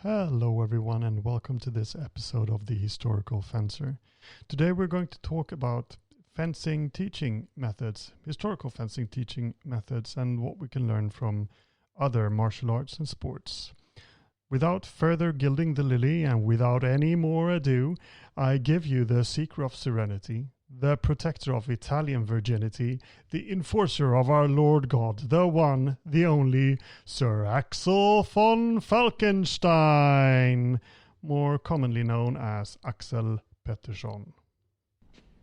Hello everyone and welcome to this episode of The Historical Fencer. Today we're going to talk about fencing teaching methods, historical fencing teaching methods, and what we can learn from other martial arts and sports. Without further gilding the lily and without any more ado, I give you the seeker of serenity, the protector of Italian virginity, the enforcer of our Lord God, the one, the only, Sir Axel von Falkenstein, more commonly known as Axel Pettersson.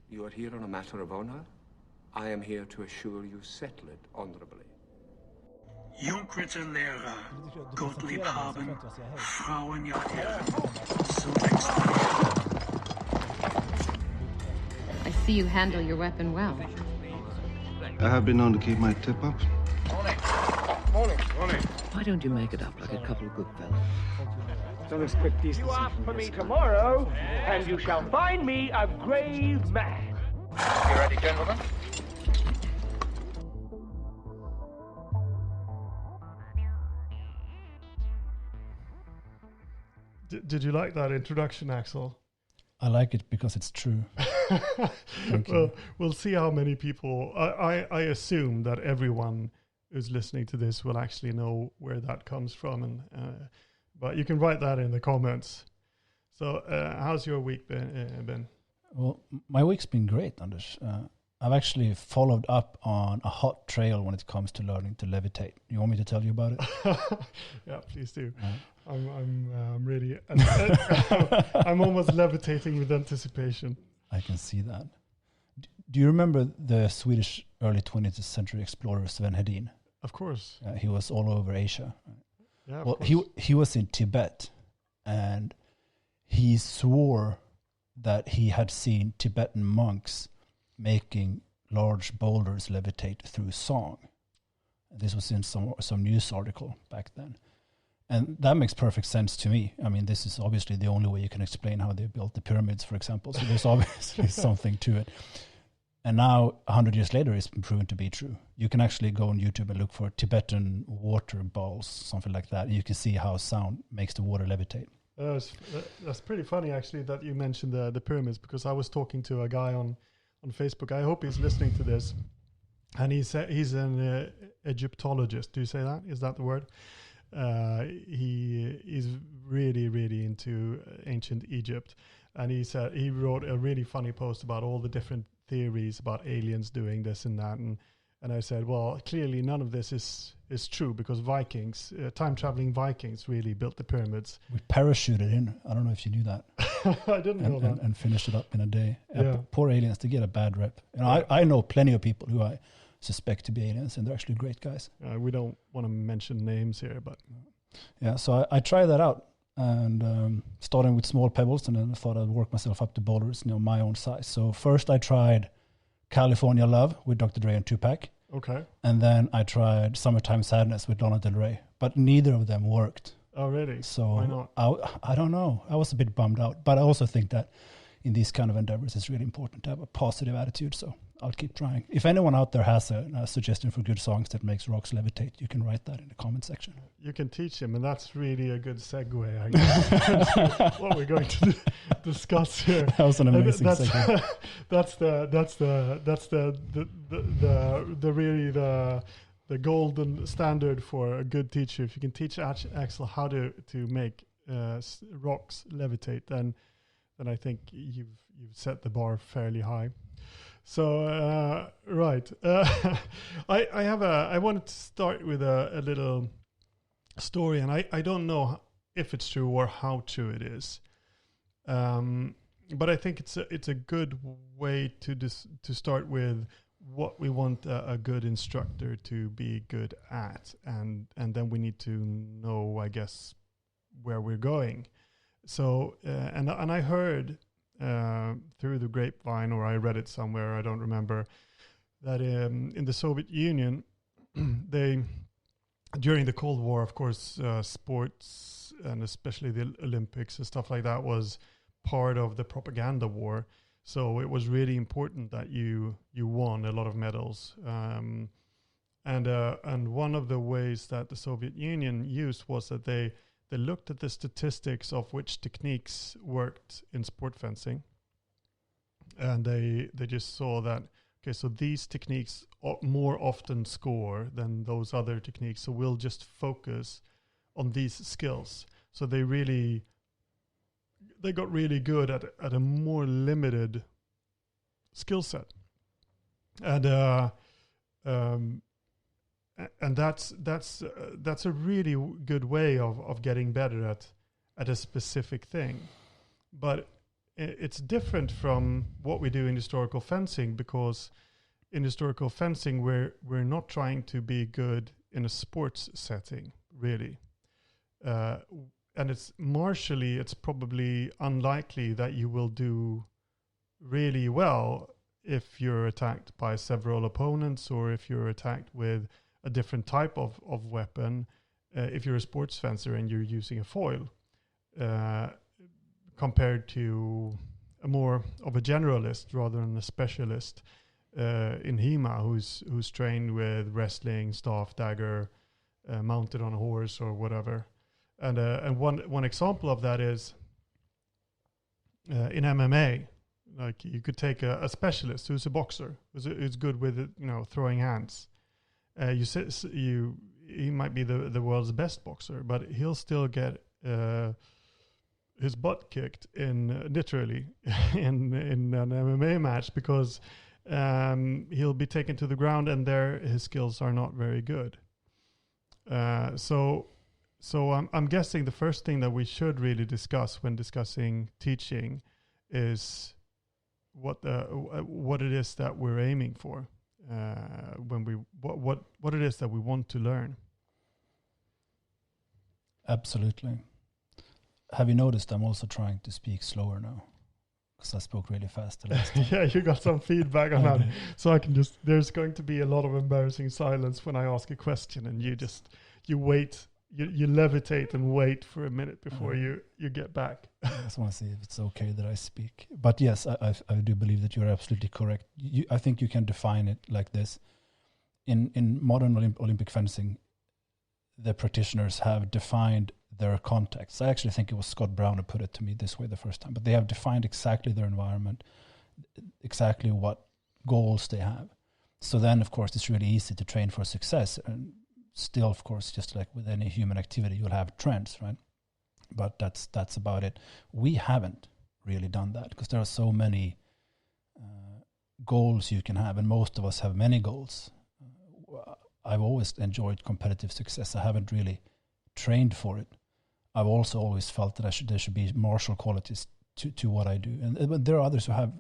You are here on a matter of honor. I am here to assure you settle it honorably. Junkerte Lehrer, Gottlieb haben, Frauen ja Herren, zunächst. I see you handle your weapon well. I have been known to keep my tip up. Morning. Why don't you make it up like a couple of good fellows? Don't expect decency. You ask for me tomorrow, and you shall find me a grave man. You ready, gentlemen? Did you like that introduction, Axel? I like it because it's true. Well, we'll see how many people. I assume that everyone who's listening to this will actually know where that comes from, and but you can write that in the comments. So, how's your week been? Well, my week's been great, Anders. I've actually followed up on a hot trail when it comes to learning to levitate. You want me to tell you about it? Yeah, please do. I'm really. I'm almost levitating with anticipation. I can see that. Do you remember the Swedish early 20th century explorer Sven Hedin? Of course. He was all over Asia. Yeah. Well, he was in Tibet, and he swore that he had seen Tibetan monks making large boulders levitate through song. This was in some news article back then. And that makes perfect sense to me. I mean, this is obviously the only way you can explain how they built the pyramids, for example. So there's obviously something to it. And now, 100 years later, it's been proven to be true. You can actually go on YouTube and look for Tibetan water balls, something like that. And you can see how sound makes the water levitate. That's pretty funny, actually, that you mentioned the pyramids, because I was talking to a guy on Facebook. I hope he's listening to this. And he's an Egyptologist. Do you say that? Is that the word? He is really, really into ancient Egypt. And he wrote a really funny post about all the different theories about aliens doing this and that. And I said, well, clearly none of this is true, because Vikings, time-traveling Vikings really built the pyramids. We parachuted in. I don't know if you knew that. I didn't know that. And finished it up in a day. Yeah. Poor aliens, they get a bad rep. You know, I know plenty of people who I suspect to be aliens, and they're actually great guys. We don't want to mention names here, but... Yeah, so I tried that out, and starting with small pebbles, and then I thought I'd work myself up to boulders, my own size. So first I tried California Love with Dr. Dre and Tupac. Okay. And then I tried Summertime Sadness with Lana Del Rey, but neither of them worked. Oh, really? So why not? I don't know. I was a bit bummed out, but I also think that in these kind of endeavors, it's really important to have a positive attitude. So I'll keep trying. If anyone out there has a suggestion for good songs that makes rocks levitate, you can write that in the comment section. You can teach him, and that's really a good segue, I guess. What we're going to discuss here. That was an amazing segue. The golden standard for a good teacher. If you can teach Axel how to make rocks levitate, then I think you've set the bar fairly high. So right, I wanted to start with a little story, and I don't know if it's true or how true it is, but I think it's a good way to start with what we want a good instructor to be good at, and then we need to know, I guess, where we're going. So and I heard through the grapevine, or I read it somewhere, I don't remember, that in the Soviet Union, they, during the Cold War, of course, sports, and especially the Olympics and stuff like that, was part of the propaganda war. So it was really important that you won a lot of medals. And one of the ways that the Soviet Union used was that they they looked at the statistics of which techniques worked in sport fencing, and they just saw that, okay, so these techniques more often score than those other techniques, so we'll just focus on these skills. So they got really good at a more limited skill set, and that's a really good way of getting better at a specific thing. But it's different from what we do in historical fencing, because in historical fencing we're not trying to be good in a sports setting, really. And it's martially, it's probably unlikely that you will do really well if you're attacked by several opponents, or if you're attacked with a different type of weapon, if you're a sports fencer and you're using a foil, compared to a more of a generalist rather than a specialist in HEMA who's trained with wrestling, staff, dagger, mounted on a horse or whatever. And one example of that is in MMA. Like, you could take a specialist who's a boxer, who's good with throwing hands. He might be the world's best boxer, but he'll still get his butt kicked literally in an MMA match, because he'll be taken to the ground and his skills are not very good. So I'm guessing the first thing that we should really discuss when discussing teaching is what it is that we're aiming for, what it is that we want to learn. Absolutely. Have you noticed I'm also trying to speak slower now? Because I spoke really fast the last time. Yeah, you got some feedback on that. So I can there's going to be a lot of embarrassing silence when I ask a question, and you wait. You levitate and wait for a minute before you get back. I just want to see if it's okay that I speak. But yes, I do believe that you're absolutely correct. I think you can define it like this. In modern Olympic fencing, the practitioners have defined their context. I actually think it was Scott Brown who put it to me this way the first time. But they have defined exactly their environment, exactly what goals they have. So then, of course, it's really easy to train for success. And still, of course, just like with any human activity, you'll have trends, right? But that's about it. We haven't really done that, because there are so many goals you can have, and most of us have many goals. I've always enjoyed competitive success. I haven't really trained for it. I've also always felt that there should be martial qualities to what I do. And there are others who have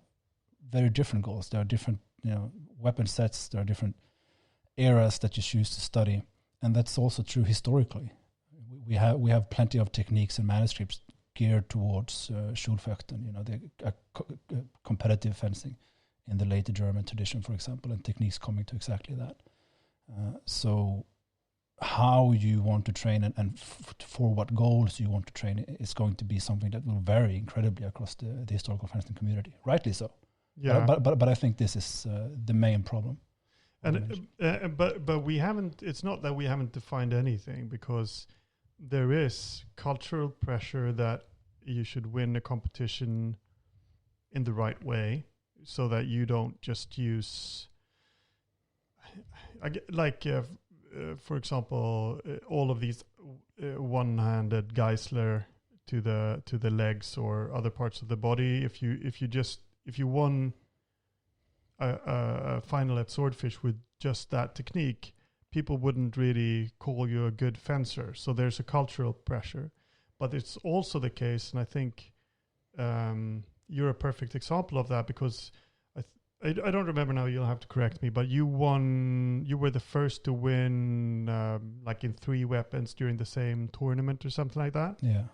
very different goals. There are different weapon sets. There are different eras that you choose to study. And that's also true historically. We have plenty of techniques and manuscripts geared towards Schulfechten, the competitive fencing in the later German tradition, for example, and techniques coming to exactly that. So how you want to train and for what goals you want to train is going to be something that will vary incredibly across the historical fencing community. Rightly so. Yeah. But I think this is the main problem. And but we haven't. It's not that we haven't defined anything, because there is cultural pressure that you should win a competition in the right way, so that you don't just use. For example, all of these one-handed Geisler to the legs or other parts of the body. If you won a final at Swordfish with just that technique, people wouldn't really call you a good fencer. So there's a cultural pressure, but it's also the case, and I think you're a perfect example of that, because I don't remember now, you'll have to correct me, but you were the first to win like in 3 weapons during the same tournament or something like that. Yeah.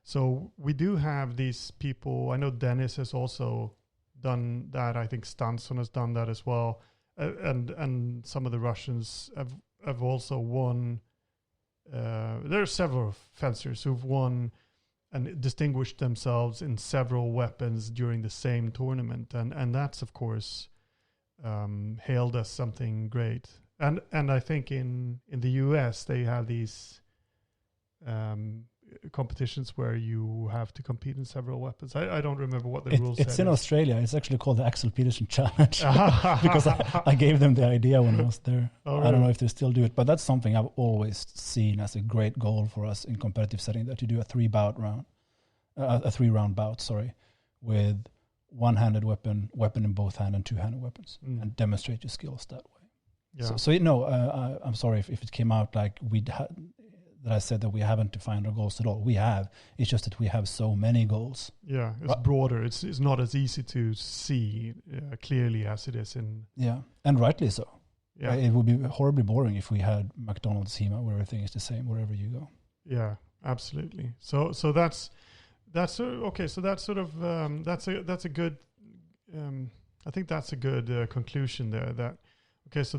So we do have these people. I know Dennis has also done that. I think Stanson has done that as well. And some of the Russians have also won. There are several fencers who've won and distinguished themselves in several weapons during the same tournament, and that's of course hailed as something great. And I think in the US they have these competitions where you have to compete in several weapons. I don't remember what the rules. It's in Australia. It's actually called the Axel Peterson Challenge because I gave them the idea when I was there. Oh, I don't know if they still do it, but that's something I've always seen as a great goal for us in competitive setting, that you do a 3-round bout, with one-handed weapon in both hand, and two-handed weapons, and demonstrate your skills that way. Yeah. So I'm sorry if it came out like that I said that we haven't defined our goals at all. We have. It's just that we have so many goals. Yeah, it's broader. It's not as easy to see clearly as it is in... Yeah, and rightly so. Yeah. It would be horribly boring if we had McDonald's HEMA where everything is the same wherever you go. Yeah, absolutely. So that's okay. So that's sort of that's a good. I think that's a good conclusion there. That okay. So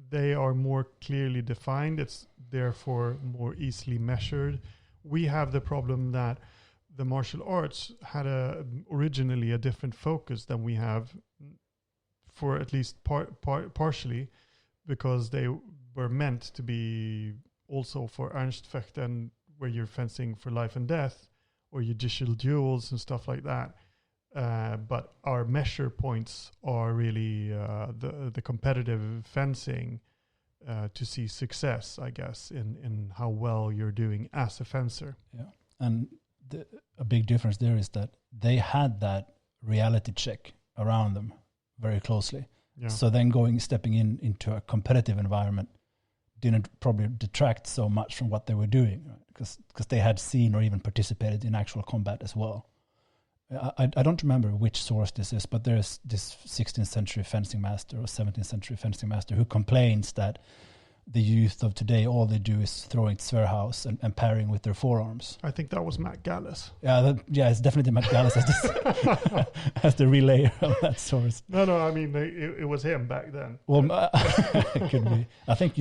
they are more clearly defined. It's therefore more easily measured. We have the problem that the martial arts had originally a different focus than we have, for at least partially, because they were meant to be also for Ernstfechten, where you're fencing for life and death, or judicial duels and stuff like that. But our measure points are really the competitive fencing to see success, I guess, in how well you're doing as a fencer. Yeah, and a big difference there is that they had that reality check around them very closely. Yeah. So then stepping into a competitive environment didn't probably detract so much from what they were doing, right? Because they had seen or even participated in actual combat as well. I don't remember which source this is, but there's this 16th century fencing master or 17th century fencing master who complains that the youth of today, all they do is throwing Zwerhaus and parrying with their forearms. I think that was Matt Gallis. Yeah, it's definitely Matt Gallis as the relayer of that source. No, I mean, it was him back then. Well, it could be. I think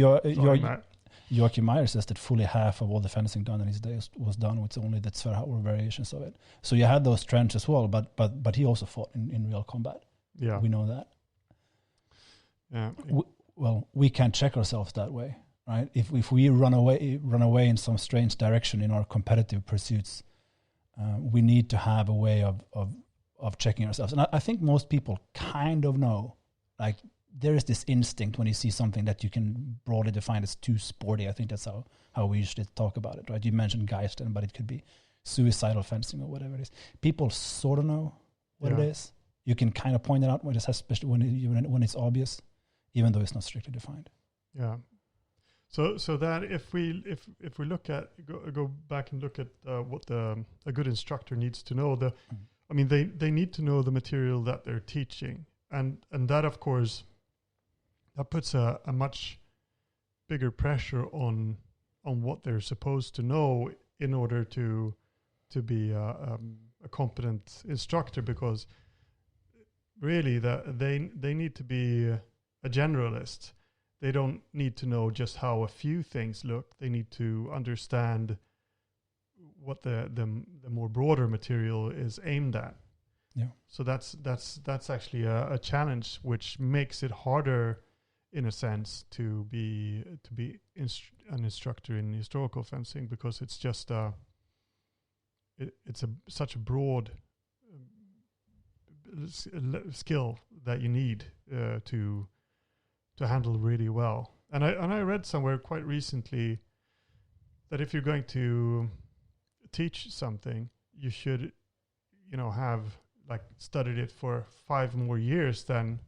Joachim Meyer says that fully half of all the fencing done in his day was done with only the Zwerhaus or variations of it. So you had those trends as well, but he also fought in real combat. Yeah. We know that. Yeah. We can't check ourselves that way, right? If we run away in some strange direction in our competitive pursuits, we need to have a way of checking ourselves. And I think most people kind of know, like, there is this instinct when you see something that you can broadly define as too sporty. I think that's how we usually talk about it, right? You mentioned Geisten, but it could be suicidal fencing or whatever it is. People sort of know what it is. You can kind of point it out when especially when it's obvious, even though it's not strictly defined. Yeah. So that if we look at go back and look at what a good instructor needs to know, I mean they need to know the material that they're teaching, and that of course that puts a much bigger pressure on what they're supposed to know in order to be a competent instructor, because really they need to be a generalist. They don't need to know just how a few things look. They need to understand what the more broader material is aimed at. Yeah. So that's actually a challenge, which makes it harder, in a sense, to be an instructor in historical fencing, because it's just such a broad skill that you need to handle really well. And I read somewhere quite recently that if you're going to teach something, you should, have like studied it for 5 more years than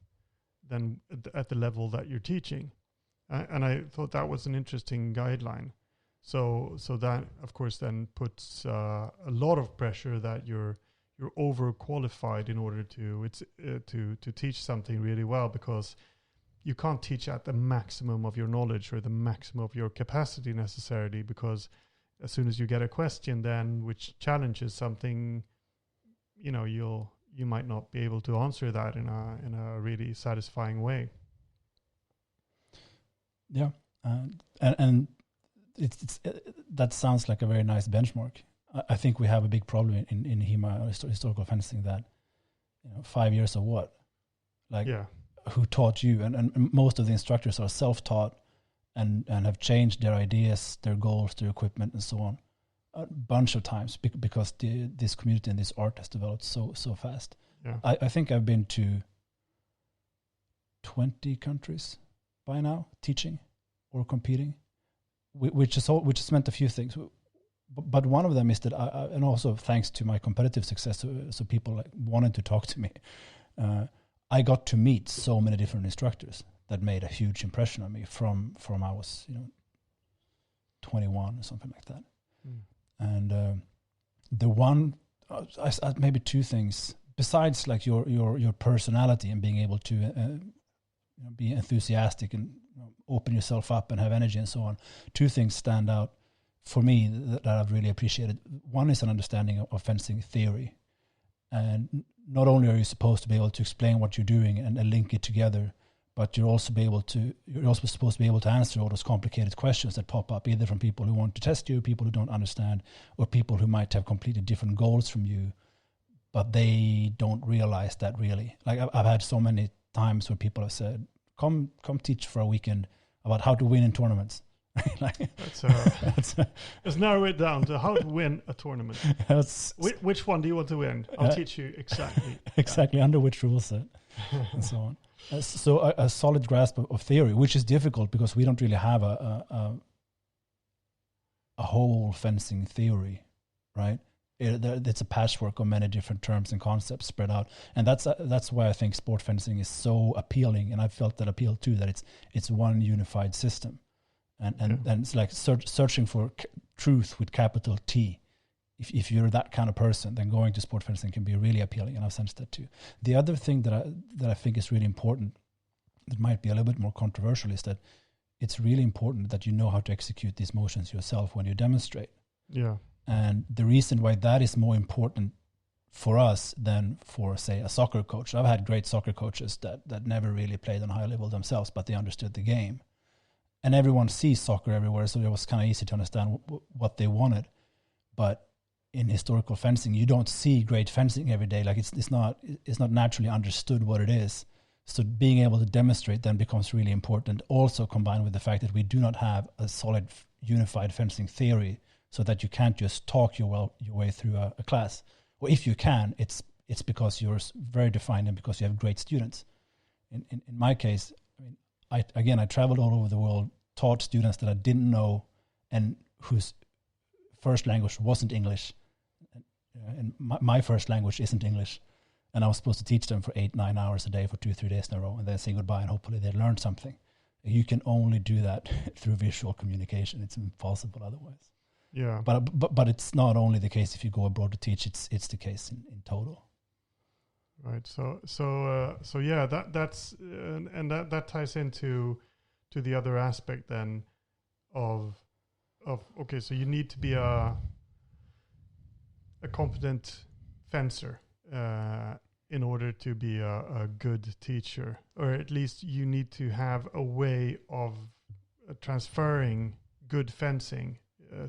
at the level that you're teaching. And I thought that was an interesting guideline. So that of course then puts a lot of pressure that you're overqualified in order to teach something really well, because you can't teach at the maximum of your knowledge or the maximum of your capacity necessarily, because as soon as you get a question then which challenges something, you might not be able to answer that in a really satisfying way. Yeah, and it's that sounds like a very nice benchmark. I think we have a big problem in HEMA historical fencing that 5 years of what, like. Yeah. Who taught you, and most of the instructors are self-taught and have changed their ideas, their goals, their equipment, and so on a bunch of times because this community and this art has developed so fast. Yeah. I think I've been to 20 countries by now teaching or competing, which has meant a few things. But one of them is that and also thanks to my competitive success, so people like wanted to talk to me. I got to meet so many different instructors that made a huge impression on me from I was 21 or something like that. And the one maybe two things besides like your personality and being able to be enthusiastic and open yourself up and have energy and so on. Two things stand out for me that I've really appreciated. One is an understanding of fencing theory. And not only are you supposed to be able to explain what you're doing and link it together, but you're also supposed to be able to answer all those complicated questions that pop up, either from people who want to test you, people who don't understand, or people who might have completely different goals from you, but they don't realize that really. Like I've had so many times where people have said, come teach for a weekend about how to win in tournaments. Let's narrow it down to how to win a tournament. Which one do you want to win? I'll teach you exactly under which rule set and so on. So a solid grasp of theory, which is difficult because we don't really have a whole fencing theory, right? It's a patchwork of many different terms and concepts spread out, and that's why I think sport fencing is so appealing, and I felt that appeal too, that it's one unified system. And it's like searching for truth with capital T. If you're that kind of person, then going to sport fencing can be really appealing, and I've sensed that too. The other thing that I think is really important, that might be a little bit more controversial, is that it's really important that you know how to execute these motions yourself when you demonstrate. Yeah. And the reason why that is more important for us than for, say, a soccer coach. I've had great soccer coaches that never really played on a high level themselves, but they understood the game. And everyone sees soccer everywhere, so it was kind of easy to understand what they wanted. But in historical fencing, you don't see great fencing every day. Like it's not naturally understood what it is. So being able to demonstrate then becomes really important. Also combined with the fact that we do not have a solid unified fencing theory, so that you can't just talk your way through a class. Or if you can, it's because you're very defined and because you have great students. In my case, I traveled all over the world, taught students that I didn't know and whose first language wasn't English. And my first language isn't English. And I was supposed to teach them for 8-9 hours a day for 2-3 days in a row and then say goodbye and hopefully they learn something. You can only do that through visual communication. It's impossible otherwise. Yeah. But it's not only the case if you go abroad to teach, it's the case in total. Right. So yeah, that's and that ties into the other aspect then of okay, so you need to be a competent fencer in order to be a good teacher, or at least you need to have a way of transferring good fencing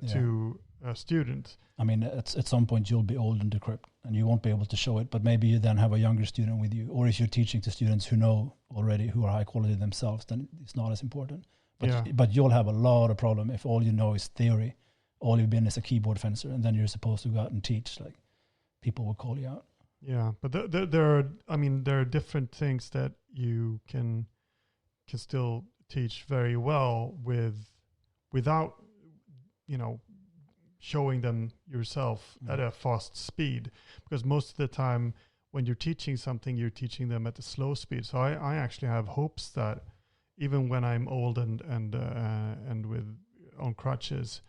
to a student. I mean, at some point you'll be old and decrepit and you won't be able to show it, but maybe you then have a younger student with you, or if you're teaching to students who know already, who are high quality themselves, then it's not as important. But you'll have a lot of problem if all you know is theory, all you've been is a keyboard fencer, and then you're supposed to go out and teach. Like, people will call you out. Yeah, but there are different things that you can still teach very well without showing them yourself at a fast speed, because most of the time when you're teaching something, you're teaching them at a slow speed. So I actually have hopes that even when I'm old and with on crutches,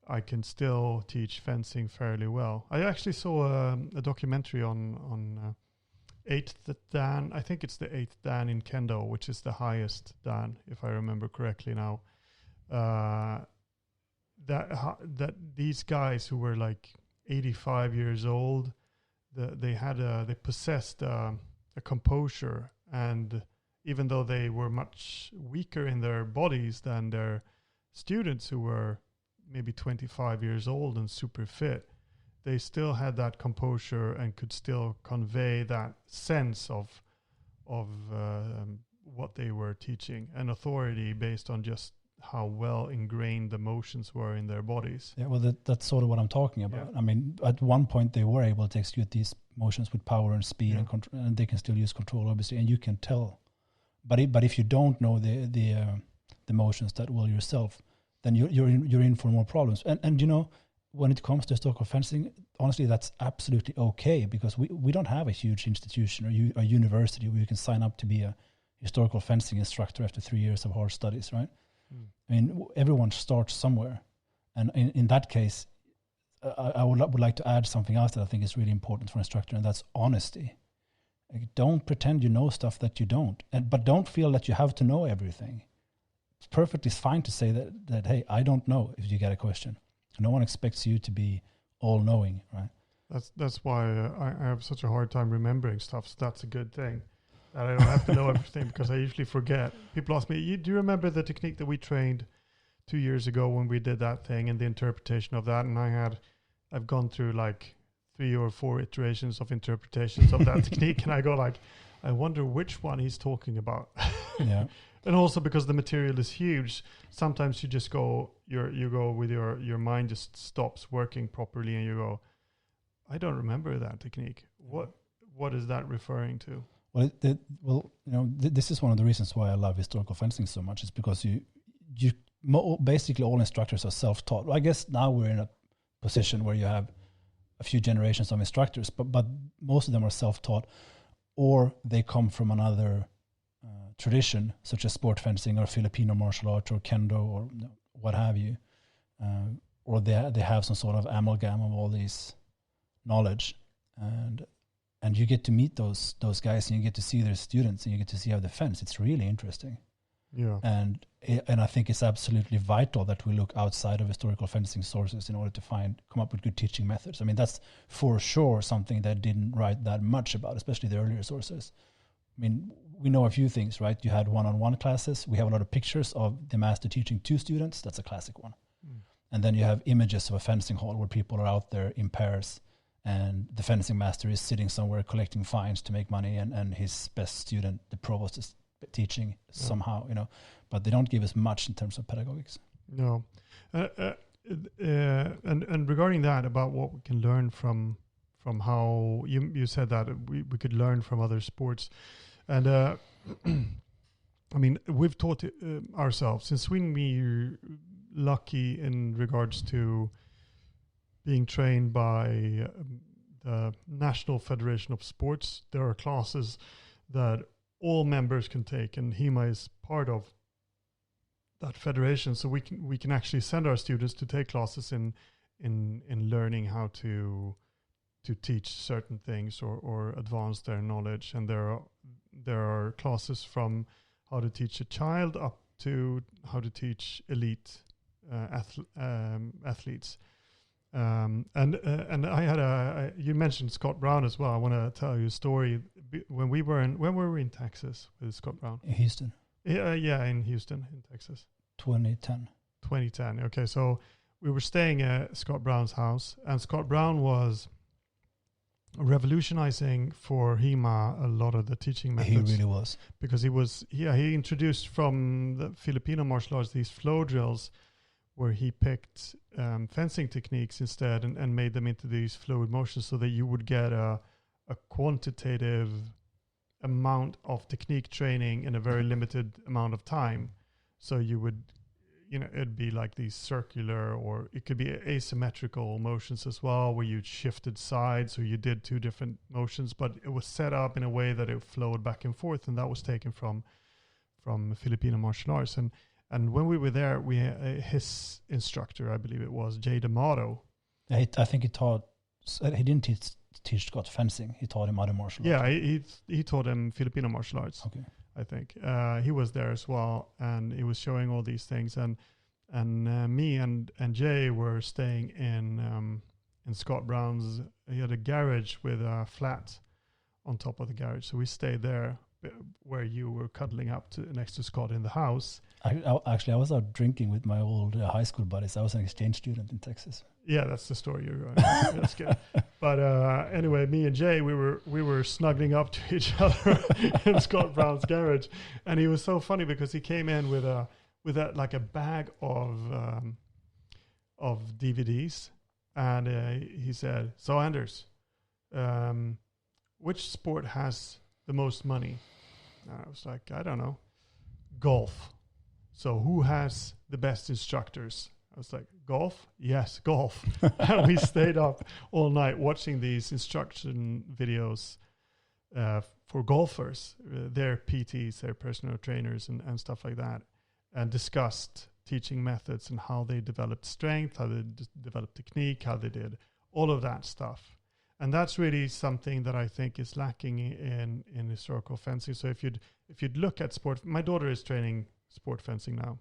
I can still teach fencing fairly well. I actually saw a documentary on 8th Dan. I think it's the 8th Dan in Kendo, which is the highest Dan, if I remember correctly now. That these guys who were like 85 years old, they possessed a composure, and even though they were much weaker in their bodies than their students who were maybe 25 years old and super fit, they still had that composure and could still convey that sense of what they were teaching, and authority based on just how well ingrained the motions were in their bodies. Yeah, well, that's sort of what I'm talking about. Yeah. I mean, at one point they were able to execute these motions with power and speed and control, and they can still use control, obviously, and you can tell. But if you don't know the motions that well yourself, then you're in for more problems. And you know, when it comes to historical fencing, honestly, that's absolutely okay, because we don't have a huge institution or a university where you can sign up to be a historical fencing instructor after 3 years of hard studies, right? I mean, everyone starts somewhere. And in that case, I would like to add something else that I think is really important for an instructor, and that's honesty. Like, don't pretend you know stuff that you don't. But don't feel that you have to know everything. It's perfectly fine to say that hey, I don't know, if you get a question. No one expects you to be all-knowing, right? That's why I have such a hard time remembering stuff. So that's a good thing. That I don't have to know everything, because I usually forget. People ask me, do you remember the technique that we trained 2 years ago when we did that thing and the interpretation of that? And I've gone through like 3 or 4 iterations of interpretations of that technique, and I go like, I wonder which one he's talking about. Yeah. And also because the material is huge, sometimes you just go, you go with your mind just stops working properly, and you go, I don't remember that technique. What is that referring to? Well, this is one of the reasons why I love historical fencing so much. Is because basically all instructors are self-taught. Well, I guess now we're in a position where you have a few generations of instructors, but most of them are self-taught, or they come from another tradition, such as sport fencing or Filipino martial arts or kendo or what have you, or they have some sort of amalgam of all these knowledge, and you get to meet those guys, and you get to see their students, and you get to see how they fence. It's really interesting. Yeah. And I think it's absolutely vital that we look outside of historical fencing sources in order to come up with good teaching methods. I mean, that's for sure something that didn't write that much about, especially the earlier sources. I mean, we know a few things, right? You had one-on-one classes. We have a lot of pictures of the master teaching 2 students. That's a classic one. And then you have images of a fencing hall where people are out there in pairs, and the fencing master is sitting somewhere collecting fines to make money, and his best student, the provost, is teaching somehow, but they don't give us much in terms of pedagogics. No. And regarding that, about what we can learn from how you said that we could learn from other sports. And I mean, we've taught ourselves. In Sweden, we're lucky in regards to being trained by the National Federation of Sports. There are classes that all members can take, and HEMA is part of that federation. So we can actually send our students to take classes in learning how to teach certain things or advance their knowledge. And there are classes from how to teach a child up to how to teach elite athletes. And I had you mentioned Scott Brown as well. I want to tell you a story. When were we in Texas with Scott Brown? In Houston. Yeah, in Houston, in Texas. 2010. 2010. Okay, so we were staying at Scott Brown's house, and Scott Brown was revolutionizing for HEMA a lot of the teaching methods. He really was. Because he introduced from the Filipino martial arts these flow drills where he picked fencing techniques instead and made them into these fluid motions, so that you would get a quantitative amount of technique training in a very limited amount of time. So you would, it'd be like these circular, or it could be asymmetrical motions as well, where you shifted sides, or you did 2 different motions, but it was set up in a way that it flowed back and forth, and that was taken from Filipino martial arts. And when we were there, we his instructor, I believe it was Jay D'Amato. I think he didn't teach Scott fencing. He taught him other martial arts. Yeah, he taught him Filipino martial arts. Okay. I think he was there as well, and he was showing all these things. And me and Jay were staying in Scott Brown's. He had a garage with a flat on top of the garage, so we stayed there, where you were cuddling up next to Scott in the house. Actually, I was out drinking with my old high school buddies. I was an exchange student in Texas. Yeah, that's the story you're going. That's good. But anyway, me and Jay, we were snuggling up to each other in Scott Brown's garage, and he was so funny because he came in with with a bag of DVDs, and he said, "So Anders, which sport has the most money?" And I was like, "I don't know, golf. So who has the best instructors?" I was like, "Golf? Yes, golf." And we stayed up all night watching these instruction videos for golfers, their PTs, their personal trainers, and stuff like that, and discussed teaching methods and how they developed strength, how they developed technique, how they did all of that stuff. And that's really something that I think is lacking in historical fencing. So if you'd look at sport, my daughter is training sport fencing now,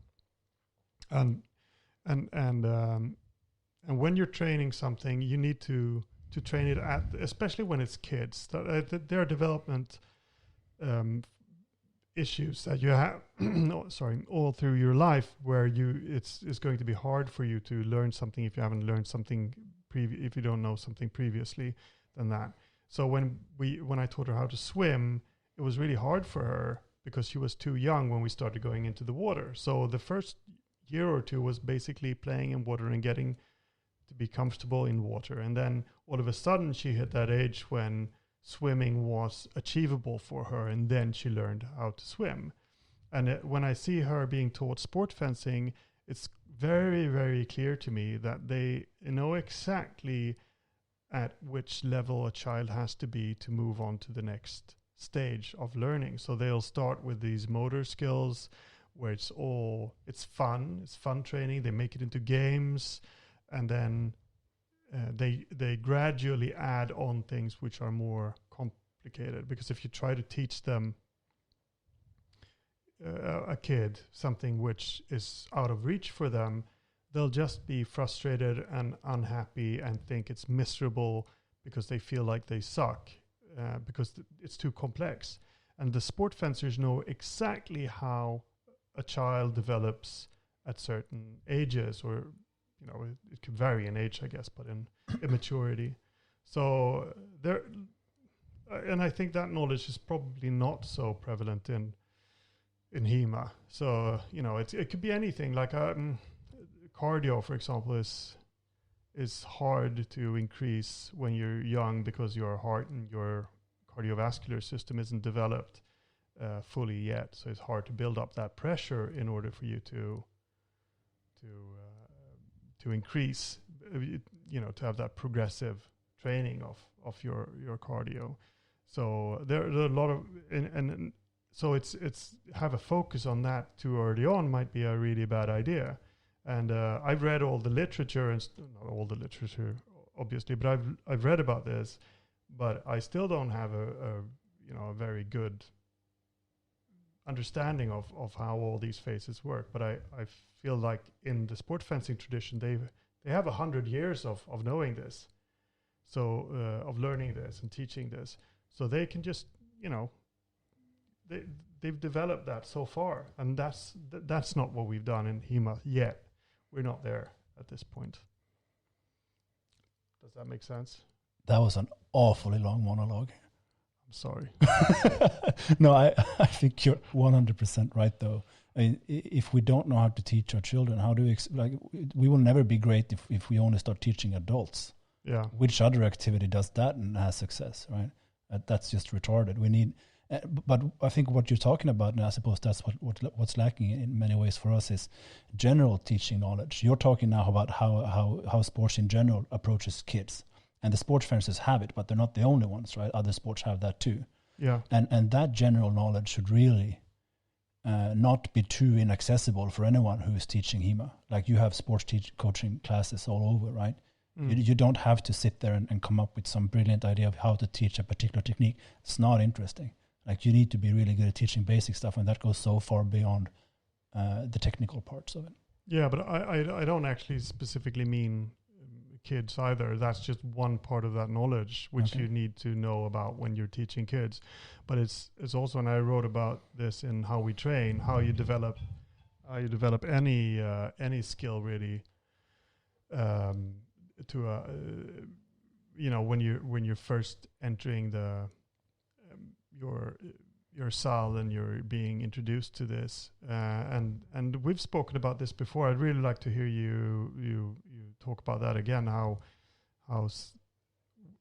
and when you're training something, you need to train it at, especially when it's kids. There are development issues that you have, all through your life, where it's going to be hard for you to learn something if you haven't learned something if you don't know something previously than that. So when I taught her how to swim, it was really hard for her because she was too young when we started going into the water. So the first year or two was basically playing in water and getting to be comfortable in water. And then all of a sudden she hit that age when swimming was achievable for her, and then she learned how to swim. And when I see her being taught sport fencing, it's very, very clear to me that they know exactly at which level a child has to be to move on to the next stage of learning. So they'll start with these motor skills where it's fun training. They make it into games, and then they gradually add on things which are more complicated. Because if you try to teach them a kid something which is out of reach for them, they'll just be frustrated and unhappy and think it's miserable because they feel like they suck because it's too complex. And the sport fencers know exactly how a child develops at certain ages, or it could vary in age, I guess, but in immaturity. So and I think that knowledge is probably not so prevalent in HEMA. So it could be anything. Like cardio, for example, is hard to increase when you're young because your heart and your cardiovascular system isn't developed fully yet. So it's hard to build up that pressure in order for you to increase, to have that progressive training of your cardio. So there are a lot of, and so it's have a focus on that too early on might be a really bad idea. And I've read all the literature, and not all the literature, obviously, but I've read about this, but I still don't have a very good understanding of how all these phases work. But I feel like in the sport fencing tradition, they have 100 years of knowing this, so of learning this and teaching this, so they can just they've developed that so far, and that's not what we've done in HEMA yet. We're not there at this point. Does that make sense? That was an awfully long monologue. I'm sorry. No, I think you're 100% right, though. I mean, if we don't know how to teach our children, how do we we will never be great if we only start teaching adults. Yeah. Which other activity does that and has success, right? That's just retarded. We need, but I think what you're talking about, and I suppose that's what's lacking in many ways for us, is general teaching knowledge. You're talking now about how sports in general approaches kids. And the sports fencers have it, but they're not the only ones, right? Other sports have that too. Yeah. And that general knowledge should really not be too inaccessible for anyone who is teaching HEMA. Like you have sports coaching classes all over, right? You don't have to sit there and come up with some brilliant idea of how to teach a particular technique. It's not interesting. Like you need to be really good at teaching basic stuff, and that goes so far beyond the technical parts of it. Yeah, but I don't actually specifically mean kids either. That's just one part of that knowledge which you need to know about when you're teaching kids. But it's also, and I wrote about this in How We Train, how you develop any skill really to when you're first entering the you're Sal and you're being introduced to this, and we've spoken about this before. I'd really like to hear you talk about that again. How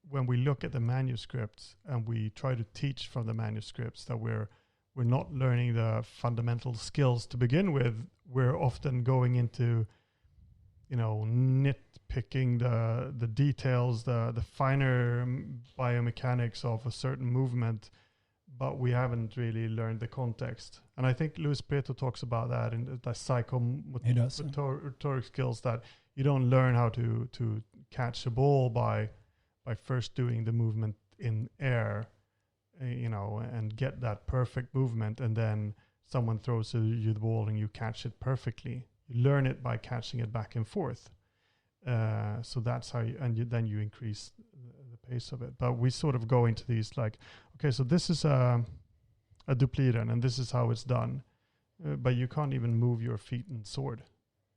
when we look at the manuscripts and we try to teach from the manuscripts, that we're not learning the fundamental skills to begin with. We're often going into, nitpicking the details, the finer biomechanics of a certain movement, but we haven't really learned the context. And I think Luis Prieto talks about that in the psychomotoric skills, that you don't learn how to catch a ball by first doing the movement in air, and get that perfect movement, and then someone throws you the ball and you catch it perfectly. You learn it by catching it back and forth. So that's how then you increase the pace of it. But we sort of go into these like, okay, so this is a dupliren and this is how it's done. But you can't even move your feet and sword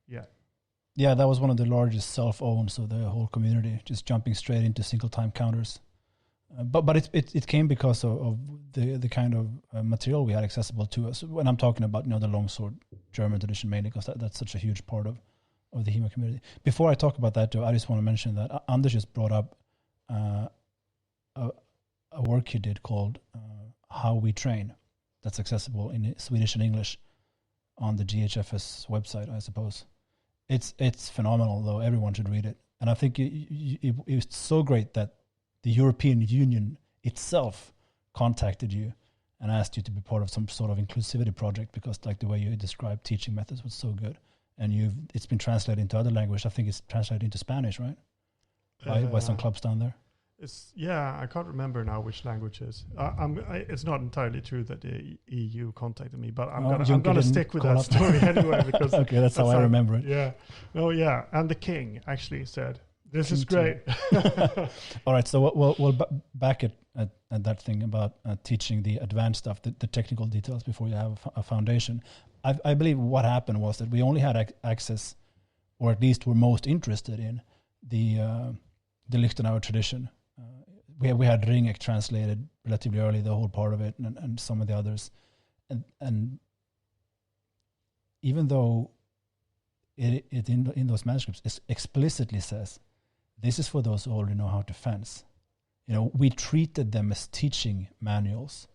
yet. Yeah, that was one of the largest self-owns of the whole community, just jumping straight into single-time counters. But it came because of the kind of material we had accessible to us. When I'm talking about the longsword German tradition mainly, because that's such a huge part of the HEMA community. Before I talk about that, though, I just want to mention that Anders just brought up a work he did called How We Train. That's accessible in Swedish and English on the GHFS website, I suppose. It's phenomenal, though. Everyone should read it. And I think it's so great that the European Union itself contacted you and asked you to be part of some sort of inclusivity project, because like the way you described teaching methods was so good. And it's been translated into other languages. I think it's translated into Spanish, right? By some clubs down there. I can't remember now which language is. It's not entirely true that the EU contacted me, but I'm gonna stick with that story anyway, because okay, that's how I remember it. Yeah. Oh yeah, and the king actually said, "This is great." All right, so we'll back at that thing about teaching the advanced stuff, the technical details, before you have a foundation. I believe what happened was that we only had access, or at least were most interested in, the Lichtenauer tradition. We had Ringek translated relatively early, the whole part of it, and some of the others. And even though it in those manuscripts it explicitly says, this is for those who already know how to fence. We treated them as teaching manuals.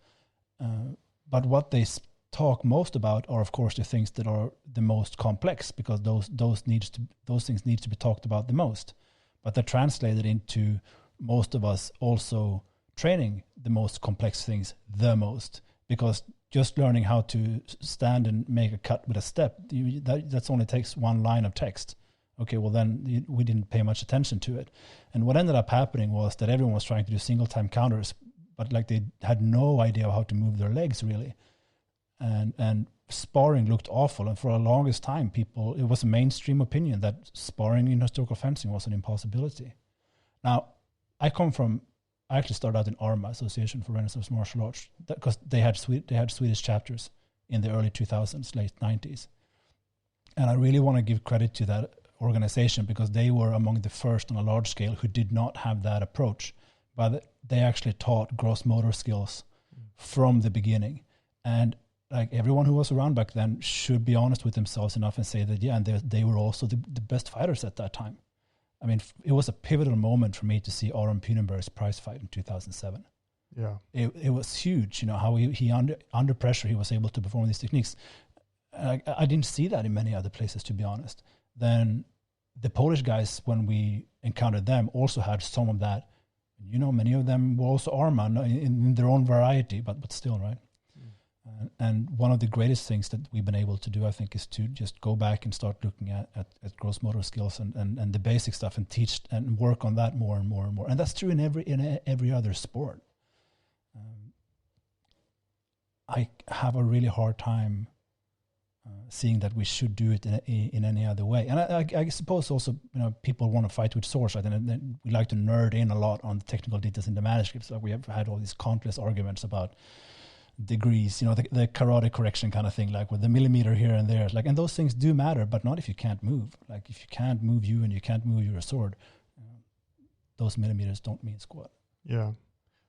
But what they talk most about are, of course, the things that are the most complex, because those things need to be talked about the most. But they're translated into most of us also training the most complex things the most, because just learning how to stand and make a cut with a step, that's only takes one line of text. Okay, well then we didn't pay much attention to it. And what ended up happening was that everyone was trying to do single-time counters, but like they had no idea how to move their legs really. And sparring looked awful. And for the longest time, it was a mainstream opinion that sparring in historical fencing was an impossibility. Now, I actually started out in ARMA, Association for Renaissance Martial Arts, because they had Swedish chapters in the early 2000s, late 90s. And I really want to give credit to that organization, because they were among the first on a large scale who did not have that approach. But they actually taught gross motor skills from the beginning. And like everyone who was around back then should be honest with themselves enough and say that, yeah, and they were also the best fighters at that time. I mean, it was a pivotal moment for me to see Aron Pünenberg's prize fight in 2007. Yeah, it was huge. How he under pressure he was able to perform these techniques. I didn't see that in many other places, to be honest. Then the Polish guys, when we encountered them, also had some of that. Many of them were also ARMA in their own variety, but still, right? And one of the greatest things that we've been able to do, I think, is to just go back and start looking at gross motor skills and the basic stuff, and teach and work on that more and more and more. And that's true in every other sport. I have a really hard time seeing that we should do it in any other way. And I suppose also, people want to fight with swords, right? And then we like to nerd in a lot on the technical details in the manuscripts. Like we have had all these countless arguments about degrees, the karate correction kind of thing, like with the millimeter here and there. Like, and those things do matter, but not if you can't move. Like if you can't move you and you can't move your sword, those millimeters don't mean squat. Yeah.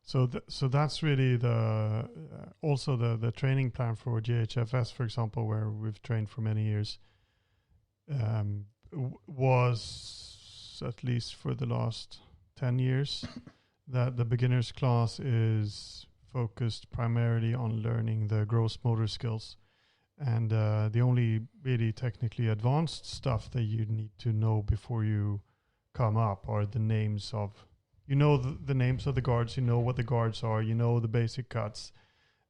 So that's really the also the training plan for JHFS, for example, where we've trained for many years, was at least for the last 10 years that the beginner's class is focused primarily on learning the gross motor skills. And the only really technically advanced stuff that you need to know before you come up are the names of, the names of the guards, what the guards are, the basic cuts,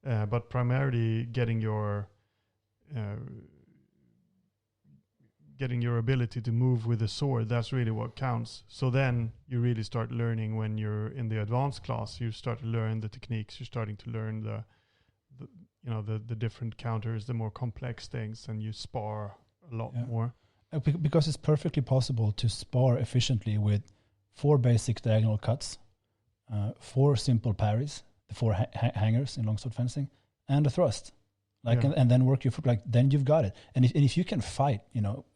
but primarily getting your ability to move with the sword. That's really what counts. So then you really start learning when you're in the advanced class. You start to learn the techniques. You're starting to learn the different counters, the more complex things, and you spar a lot more. Because it's perfectly possible to spar efficiently with 4 basic diagonal cuts, 4 simple parries, the 4 hangers in longsword fencing, and a thrust. And then work your foot, then you've got it. And if you can fight,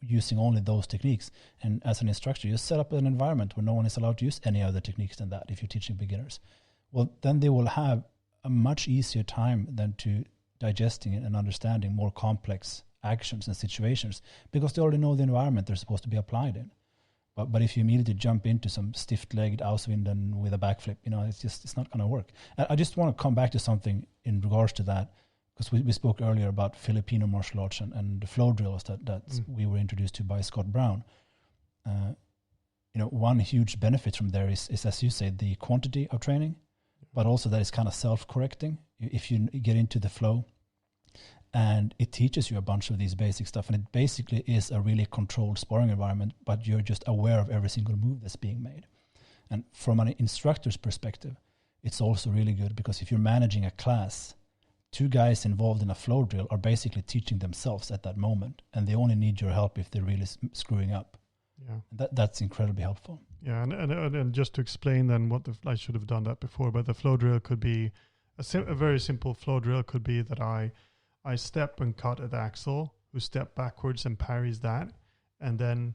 using only those techniques, and as an instructor, you set up an environment where no one is allowed to use any other techniques than that if you're teaching beginners, well, then they will have a much easier time than to digesting and understanding more complex actions and situations, because they already know the environment they're supposed to be applied in. But if you immediately jump into some stiff-legged Auswinden with a backflip, it's not going to work. I just want to come back to something in regards to that, because we spoke earlier about Filipino martial arts and the flow drills that we were introduced to by Scott Brown. One huge benefit from there is, as you say, the quantity of training, but also that it's kind of self-correcting. If you get into the flow, and it teaches you a bunch of these basic stuff, and it basically is a really controlled sparring environment, but you're just aware of every single move that's being made. And from an instructor's perspective, it's also really good, because if you're managing a class, 2 guys involved in a flow drill are basically teaching themselves at that moment, and they only need your help if they're really screwing up. Yeah, that's incredibly helpful. Yeah, and just to explain then I should have done that before, but the flow drill could be a very simple flow drill could be that I step and cut at Axel, who step backwards and parries that, and then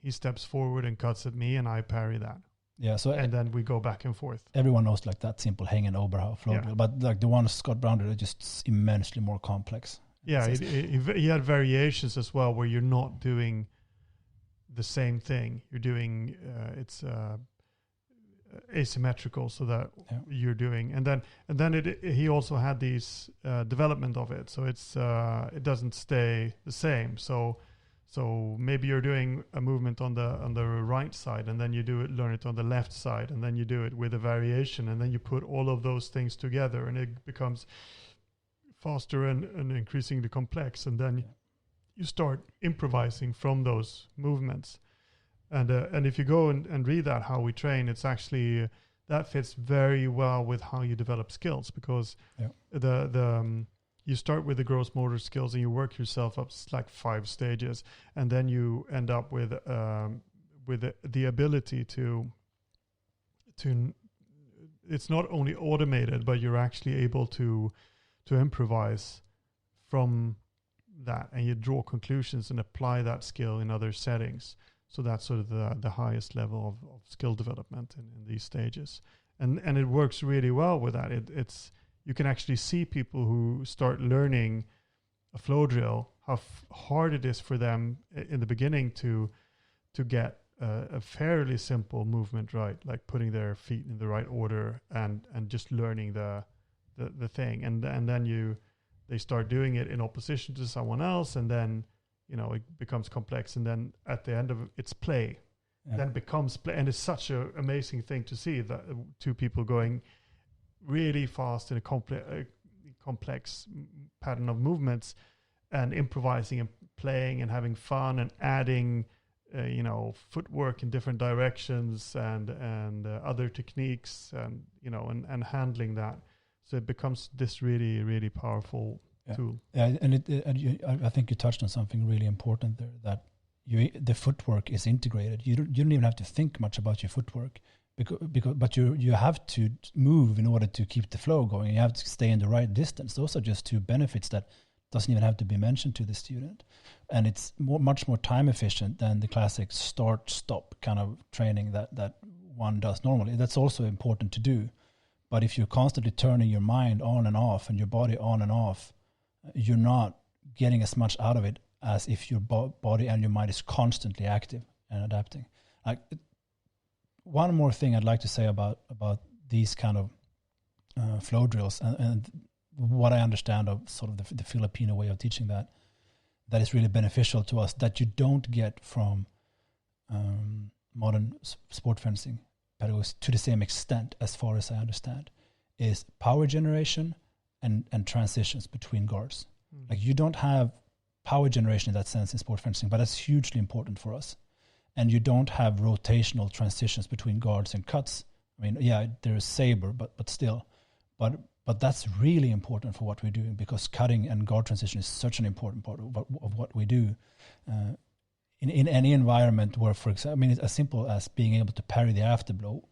he steps forward and cuts at me, and I parry that. Yeah, and then we go back and forth. Everyone knows that simple hang and Oberhau flow drill, but the one Scott Brown did is just immensely more complex. Yeah, he had variations as well where you're not doing the same thing. You're doing it's asymmetrical, so that you're doing, and then he also had these development of it, so it's it doesn't stay the same. So maybe you're doing a movement on the right side, and then you learn it on the left side, and then you do it with a variation, and then you put all of those things together, and it becomes faster and increasingly complex, and then you start improvising from those movements. And if you go and read that, how we train, it's actually that fits very well with how you develop skills, because you start with the gross motor skills and you work yourself up. It's like 5 stages, and then you end up with the ability to. It's not only automated, but you're actually able to improvise from that, and you draw conclusions and apply that skill in other settings. So that's sort of the highest level of skill development in these stages, and it works really well with that. It's you can actually see people who start learning a flow drill, how hard it is for them in the beginning to get a fairly simple movement right, like putting their feet in the right order and just learning the thing, and then they start doing it in opposition to someone else, and then it becomes complex, and then at the end of it's play. Then it becomes play, and it's such an amazing thing to see that 2 people going really fast in a complex pattern of movements, and improvising and playing and having fun and adding footwork in different directions and other techniques, and and handling that. So it becomes this really, really powerful tool. Yeah, and I think you touched on something really important there, that the footwork is integrated. You don't even have to think much about your footwork, but you have to move in order to keep the flow going. You have to stay in the right distance. Those are just 2 benefits that doesn't even have to be mentioned to the student, and it's much more time efficient than the classic start-stop kind of training that one does normally. That's also important to do, But if you're constantly turning your mind on and off and your body on and off, you're not getting as much out of it as if your body and your mind is constantly active and adapting. Like, one more thing I'd like to say about these kind of flow drills and what I understand of sort of the Filipino way of teaching that is really beneficial to us, that you don't get from modern sport fencing pedagogy to the same extent, as far as I understand, is power generation and transitions between guards. Like, you don't have power generation in that sense in sport fencing, but that's hugely important for us. And you don't have rotational transitions between guards and cuts. I mean, yeah, there's saber, but still. But that's really important for what we're doing, because cutting and guard transition is such an important part of what we do. In any environment where, for example, I mean, it's as simple as being able to parry the afterblow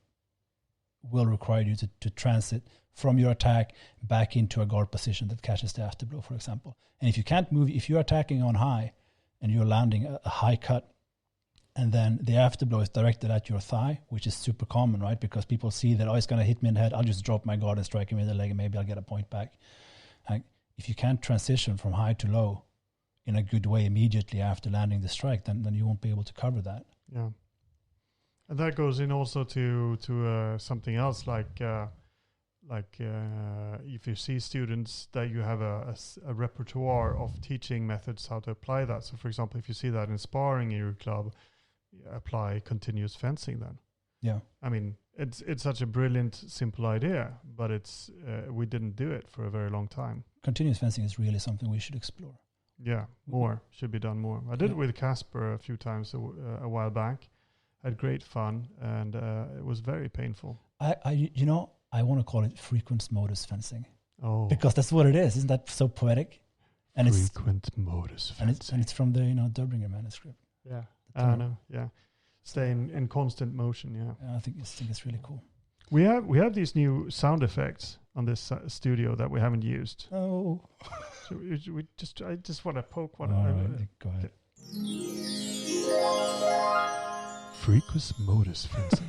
will require you to transit from your attack back into a guard position that catches the afterblow, for example. And if you can't move, if you're attacking on high and you're landing a high cut, and then the afterblow is directed at your thigh, which is super common, right? Because people see that, it's going to hit me in the head. I'll just drop my guard and strike him in the leg, and maybe I'll get a point back. Like, if you can't transition from high to low in a good way immediately after landing the strike, then you won't be able to cover that. Yeah. And that goes in also to something else, like if you see students, that you have a repertoire of teaching methods how to apply that. So, for example, if you see that in sparring in your club, apply continuous fencing then. Yeah. I mean, it's such a brilliant, simple idea, but it's we didn't do it for a very long time. Continuous fencing is really something we should explore. Yeah, more should be done more. I did it with Casper a few times a while back. Had great fun, and it was very painful. I want to call it frequent modus fencing. Oh, because that's what it is. Isn't that so poetic? And frequent modus fencing. And it's from the Derbringer manuscript. Yeah, I know. Yeah, stay in constant motion. Yeah, I think it's really cool. We have these new sound effects on this studio that we haven't used. Oh, so I just want to poke one. Right, go ahead. Frequent modus fencing.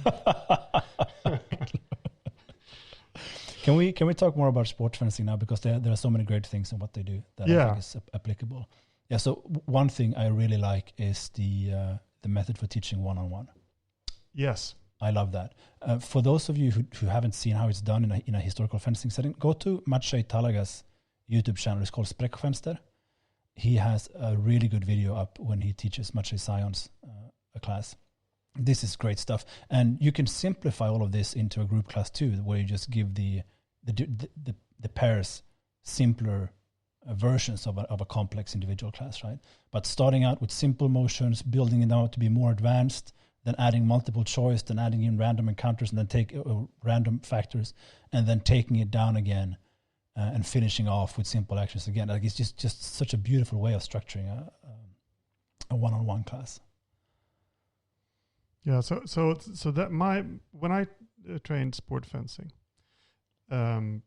Can we talk more about sport fencing now, because there are so many great things in what they do that I think is applicable. Yeah. So one thing I really like is the method for teaching one-on-one. Yes. I love that. For those of you who haven't seen how it's done in a historical fencing setting, go to Maciej Talaga's YouTube channel. It's called Spreaker. He has a really good video up when he teaches Maciej Sion's a class. This is great stuff. And you can simplify all of this into a group class too, where you just give the pairs simpler versions of a complex individual class, right? But starting out with simple motions, building it out to be more advanced, then adding multiple choice, then adding in random encounters, and then take random factors, and then taking it down again, and finishing off with simple actions again. Like, it's just such a beautiful way of structuring a one-on-one class. Yeah. So that when I trained sport fencing, I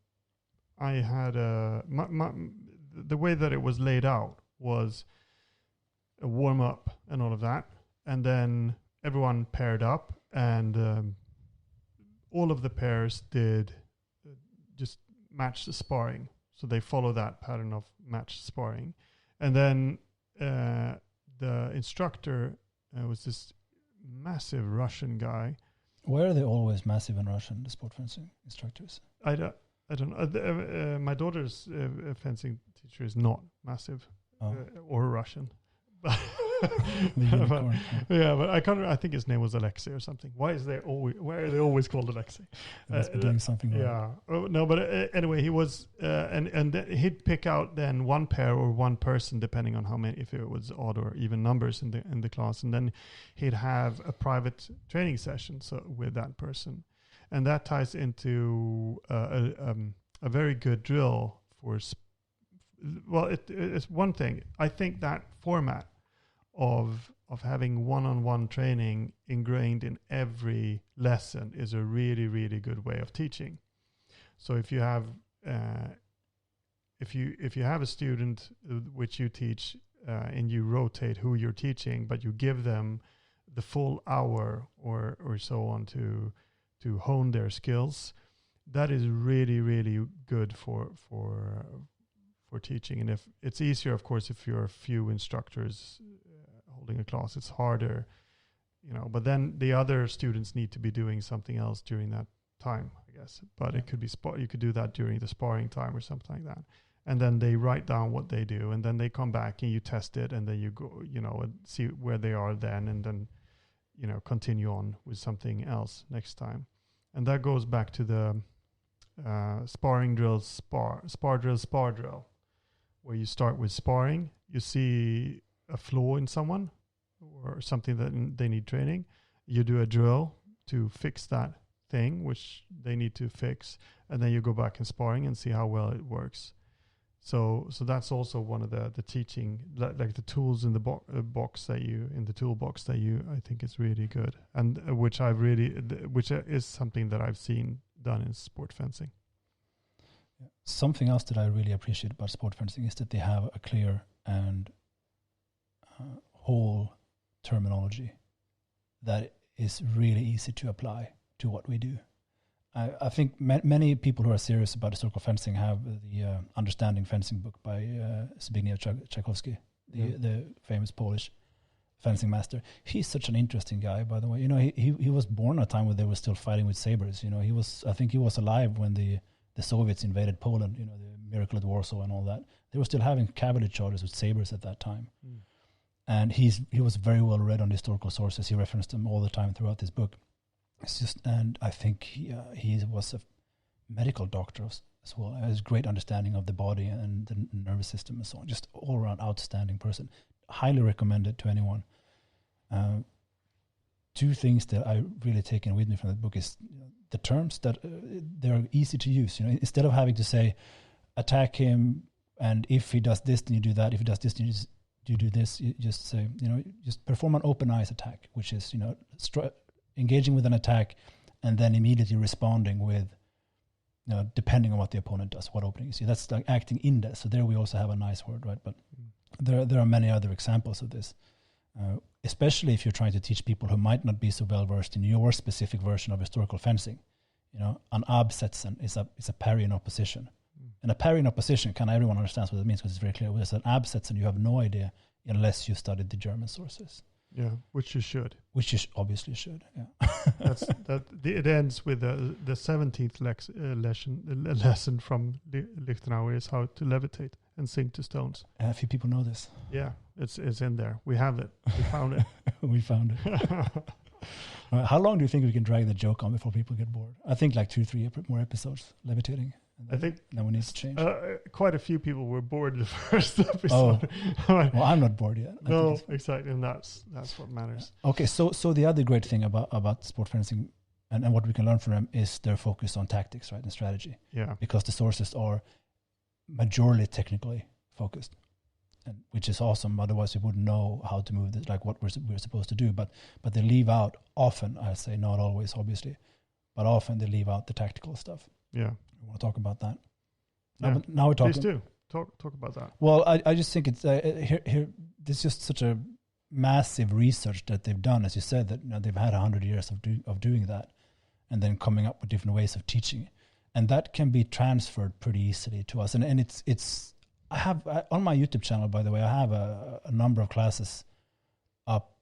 had the way that it was laid out was a warm up and all of that, and then everyone paired up, and all of the pairs did just match the sparring. So they follow that pattern of match sparring. And then the instructor was this massive Russian guy. Why are they always massive in Russian, the sport fencing instructors? I don't know. My daughter's fencing teacher is not massive or Russian. But I can't. I think his name was Alexei or something. Why are they always called Alexei? Doing something wrong. Yeah. Oh, no, but anyway, he was, and he'd pick out then one pair or one person, depending on how many, if it was odd or even numbers in the class, and then he'd have a private training session with that person, and that ties into a very good drill for. It's one thing. I think that format of having one-on-one training ingrained in every lesson is a really, really good way of teaching. So if you have if you have a student which you teach and you rotate who you're teaching, but you give them the full hour or so on to hone their skills, that is really, really good for teaching. And if it's easier, of course, if you're a few instructors holding a class, it's harder, but then the other students need to be doing something else during that time, I guess. But it could be you could do that during the sparring time or something like that. And then they write down what they do, and then they come back and you test it, and then you go, and see where they are then, and then, continue on with something else next time. And that goes back to the sparring drills, spar drill, where you start with sparring. You see a flaw in someone or something that they need training. You do a drill to fix that thing which they need to fix, and then you go back in sparring and see how well it works. So that's also one of the teaching, like the tools in the box that in the toolbox that I think is really good, and which is something that I've seen done in sport fencing. Something else that I really appreciate about sport fencing is that they have a clear and whole terminology that is really easy to apply to what we do. I think many people who are serious about historical fencing have the Understanding Fencing book by Zbigniew Tchaikovsky, the famous Polish fencing master. He's such an interesting guy, by the way. He was born at a time when they were still fighting with sabers. I think he was alive when the Soviets invaded Poland, the miracle at Warsaw and all that. They were still having cavalry chargers with sabers at that time. And he was very well read on the historical sources. He referenced them all the time throughout this book. And I think he was a medical doctor as well. He has great understanding of the body and the nervous system and so on. Just all around outstanding person. Highly recommended to anyone. Two things that I really taken with me from the book is the terms that they're easy to use. Instead of having to say, attack him, and if he does this, then you do that. If he does this, then you do this. You just say, just perform an open eyes attack, which is, engaging with an attack and then immediately responding with, depending on what the opponent does, what opening you see. That's like acting in there. So there we also have a nice word, right? But there are many other examples of this, especially if you're trying to teach people who might not be so well versed in your specific version of historical fencing. An absetzen is a parry in opposition. And a parry in opposition, everyone understands what it means because it's very clear. Whereas an absetzen, you have no idea unless you studied the German sources. Yeah, which you should. Which you obviously should. Yeah. It ends with the 17th lesson from Lichtenauer is how to levitate and sink to stones. A few people know this. Yeah, it's in there. We have it. We found it. We found it. How long do you think we can drag the joke on before people get bored? I think like 2-3 more episodes levitating. I think then we need to change. Quite a few people were bored the first episode. Well, I'm not bored yet. No, exactly, and that's what matters. Okay, so the other great thing about sport fencing and what we can learn from them is their focus on tactics, right, and strategy. Yeah, because the sources are majorly technically focused, and which is awesome. Otherwise, we wouldn't know how to move this, like what we're supposed to do. But they leave out often. I say not always, obviously, but often they leave out the tactical stuff. Yeah. We want to talk about that. Yeah. Now we're talking. Please do. Talk about that. Well, I just think it's here. There's just such a massive research that they've done, as you said, that they've had 100 years of doing that, and then coming up with different ways of teaching, and that can be transferred pretty easily to us. And it's I have on my YouTube channel, by the way, I have a number of classes up.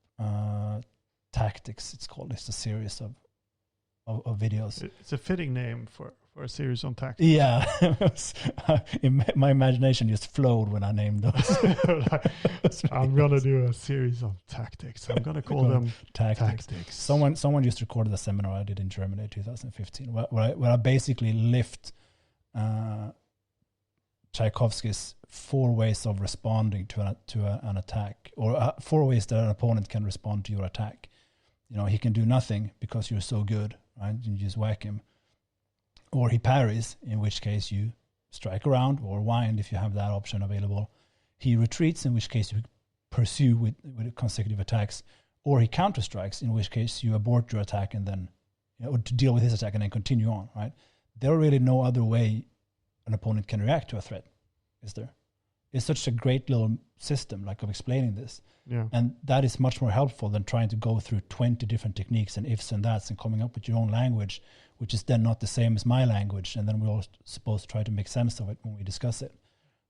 Tactics, it's called. It's a series of videos. It's a fitting name for a series on tactics. Yeah. My imagination just flowed when I named those. I'm going to do a series on tactics. I'm going to call them tactics. Someone just recorded a seminar I did in Germany in 2015 where I basically lift Tchaikovsky's 4 ways of responding to an attack, or 4 ways that an opponent can respond to your attack. He can do nothing because you're so good, right? You just whack him. Or he parries, in which case you strike around or wind if you have that option available. He retreats, in which case you pursue with consecutive attacks. Or he counter-strikes, in which case you abort your attack and then, to deal with his attack and then continue on, right? There are really no other way an opponent can react to a threat, is there? is such a great little system, like, of explaining this. Yeah. And that is much more helpful than trying to go through 20 different techniques and ifs and that's and coming up with your own language, which is then not the same as my language. And then we're all supposed to try to make sense of it when we discuss it.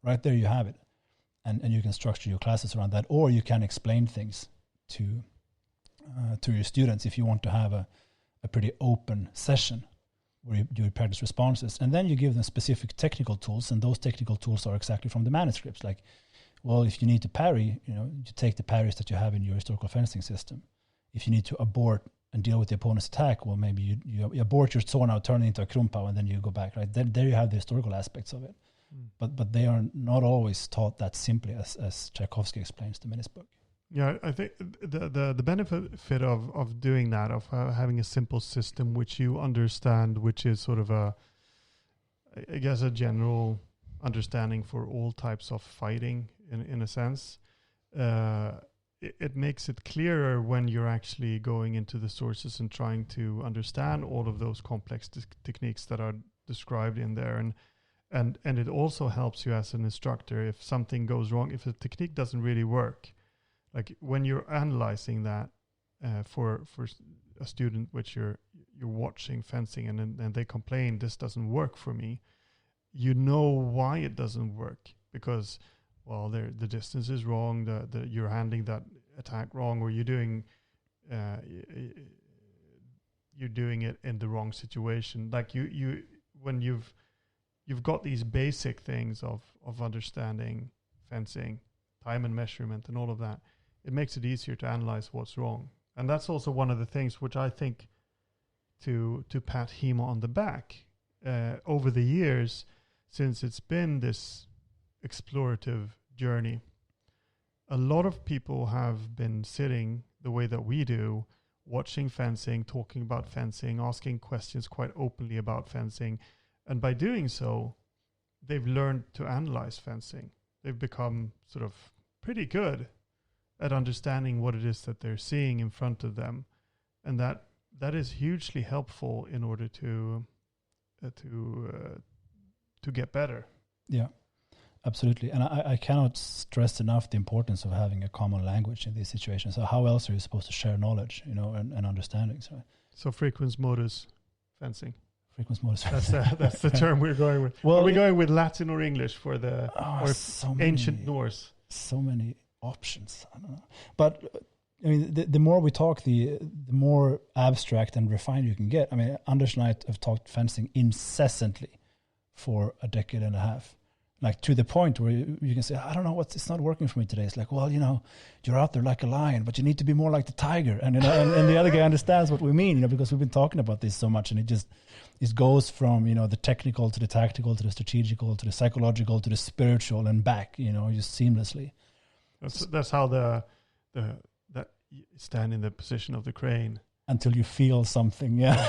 Right there you have it. And you can structure your classes around that, or you can explain things to your students if you want to have a pretty open session where you do practice responses. And then you give them specific technical tools, and those technical tools are exactly from the manuscripts. Like, well, if you need to parry, you take the parries that you have in your historical fencing system. If you need to abort and deal with the opponent's attack, well, maybe you abort your sword now, turn it into a krumpau, and then you go back, right? There you have the historical aspects of it. But they are not always taught that simply as Tchaikovsky explains them in his book. Yeah, I think the benefit of doing that, of having a simple system which you understand, which is sort of a general understanding for all types of fighting in a sense, it makes it clearer when you're actually going into the sources and trying to understand all of those complex techniques that are described in there. And it also helps you as an instructor if something goes wrong, if a technique doesn't really work. Like when you're analyzing that for a student which you're watching fencing and they complain, this doesn't work for me, you know why it doesn't work, because the distance is wrong, you're handling that attack wrong, or you're doing it in the wrong situation. Like you when you've got these basic things of understanding fencing, time and measurement and all of that, it makes it easier to analyze what's wrong. And that's also one of the things which I think to pat HEMA on the back over the years, since it's been this explorative journey. A lot of people have been sitting the way that we do, watching fencing, talking about fencing, asking questions quite openly about fencing. And by doing so, they've learned to analyze fencing. They've become sort of pretty good at understanding what it is that they're seeing in front of them. And that is hugely helpful in order to get better. Yeah, absolutely. And I cannot stress enough the importance of having a common language in these situations. So how else are you supposed to share knowledge, and understandings, right? So frequens modus fencing. Frequens modus. That's the term we're going with. Well, are we going with Latin or English for the ancient Norse? So many options. I don't know. But I mean, the more we talk, the more abstract and refined you can get. I mean, Anders and I have talked fencing incessantly for a decade and a half, like to the point where you can say, I don't know it's not working for me today. It's like, well, you're out there like a lion, but you need to be more like the tiger. And and the other guy understands what we mean, because we've been talking about this so much, and it goes from the technical to the tactical to the strategical to the psychological to the spiritual and back, just seamlessly. That's how that you stand in the position of the crane. Until you feel something, yeah.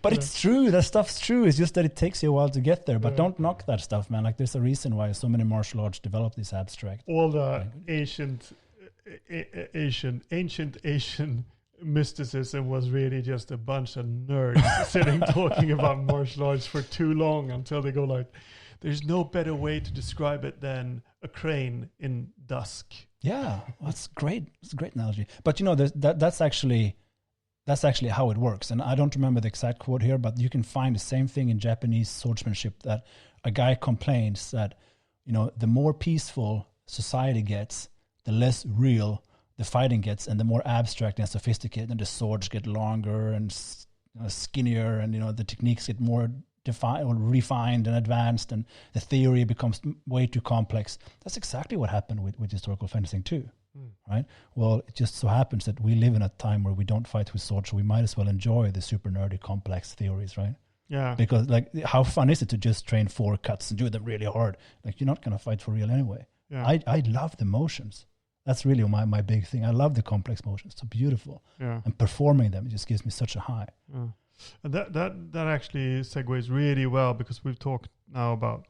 But it's true. That stuff's true. It's just that it takes you a while to get there. But don't knock that stuff, man. Like, there's a reason why so many martial arts develop this abstract. All the ancient Asian mysticism was really just a bunch of nerds sitting talking about martial arts for too long until they go like, there's no better way to describe it than a crane in dusk. Yeah, that's great. It's a great analogy. But that's actually how it works. And I don't remember the exact quote here, but you can find the same thing in Japanese swordsmanship, that a guy complains that, the more peaceful society gets, the less real the fighting gets, and the more abstract and sophisticated, and the swords get longer and skinnier, and the techniques get more refined and advanced, and the theory becomes way too complex. That's exactly what happened with historical fencing too. Right? Well, it just so happens that we live in a time where we don't fight with swords, so we might as well enjoy the super nerdy complex theories, right? Yeah. Because how fun is it to just train 4 cuts and do them really hard? Like, you're not going to fight for real anyway. Yeah. I love the motions. That's really my big thing. I love the complex motions. So beautiful. Yeah. And performing them, it just gives me such a high. Yeah. And that actually segues really well, because we've talked now about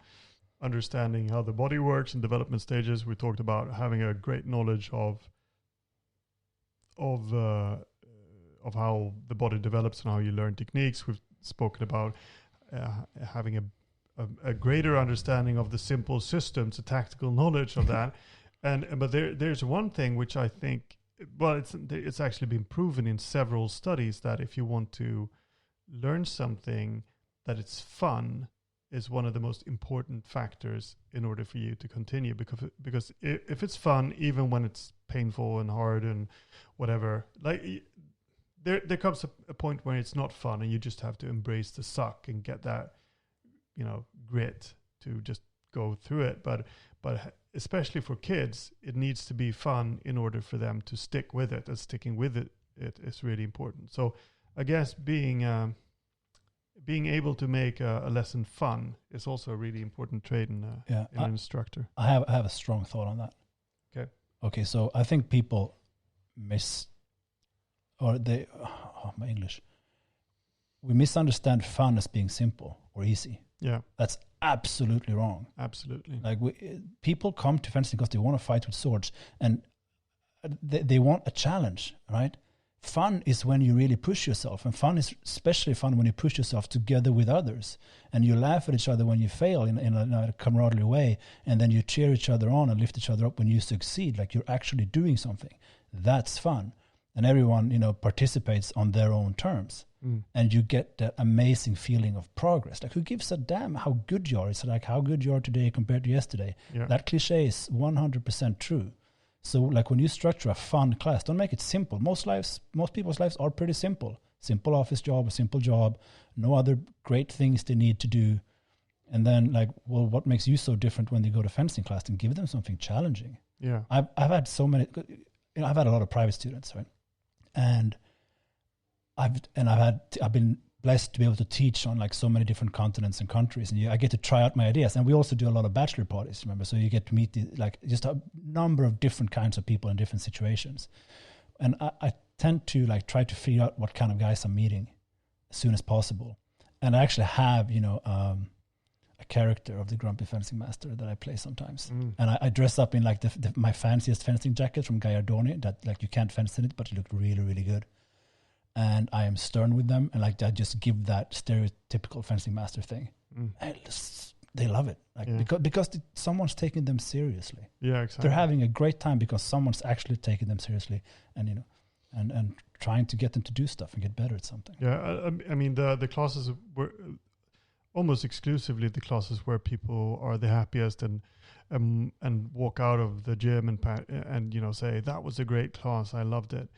understanding how the body works in development stages. We talked about having a great knowledge of how the body develops and how you learn techniques. We've spoken about having a greater understanding of the simple systems, the tactical knowledge of that. But there's one thing which I think, well, it's actually been proven in several studies that if you want to learn something, that it's fun is one of the most important factors in order for you to continue. Because if it's fun, even when it's painful and hard and whatever, like there comes a point where it's not fun, and you just have to embrace the suck and get that, grit to just go through it. But especially for kids, it needs to be fun in order for them to stick with it, and sticking with it is really important. So I guess being able to make a lesson fun is also a really important trait in an instructor. I have a strong thought on that. Okay, so I think people we misunderstand fun as being simple or easy. Yeah, that's absolutely wrong. Absolutely. Like people come to fencing because they want to fight with swords, and they want a challenge, right? Fun is when you really push yourself, and fun is especially fun when you push yourself together with others, and you laugh at each other when you fail in a camaraderie way, and then you cheer each other on and lift each other up when you succeed, like you're actually doing something. That's fun, and everyone participates on their own terms, and you get that amazing feeling of progress. Like, who gives a damn how good you are? It's like how good you are today compared to yesterday. Yeah. That cliche is 100% true. So, like, when you structure a fun class, don't make it simple. Most people's lives are pretty simple. Simple office job, a simple job, no other great things they need to do. And then, like, well, what makes you so different when they go to fencing class? And give them something challenging. Yeah, I've had so many. I've had a lot of private students, right? And I've been blessed to be able to teach on like so many different continents and countries, and I get to try out my ideas. And we also do a lot of bachelor parties, remember? So you get to meet just a number of different kinds of people in different situations. And I tend to like try to figure out what kind of guys I'm meeting as soon as possible. And I actually have a character of the grumpy fencing master that I play sometimes, and I dress up in like my fanciest fencing jacket from Gallardoni that like you can't fence in it, but it looked really, really good. And I am stern with them, and like I just give that stereotypical fencing master thing. And they love it, like because someone's taking them seriously. Yeah, exactly. They're having a great time because someone's actually taking them seriously, and and trying to get them to do stuff and get better at something. Yeah, I mean the classes were almost exclusively the classes where people are the happiest and walk out of the gym and say that was a great class, I loved it,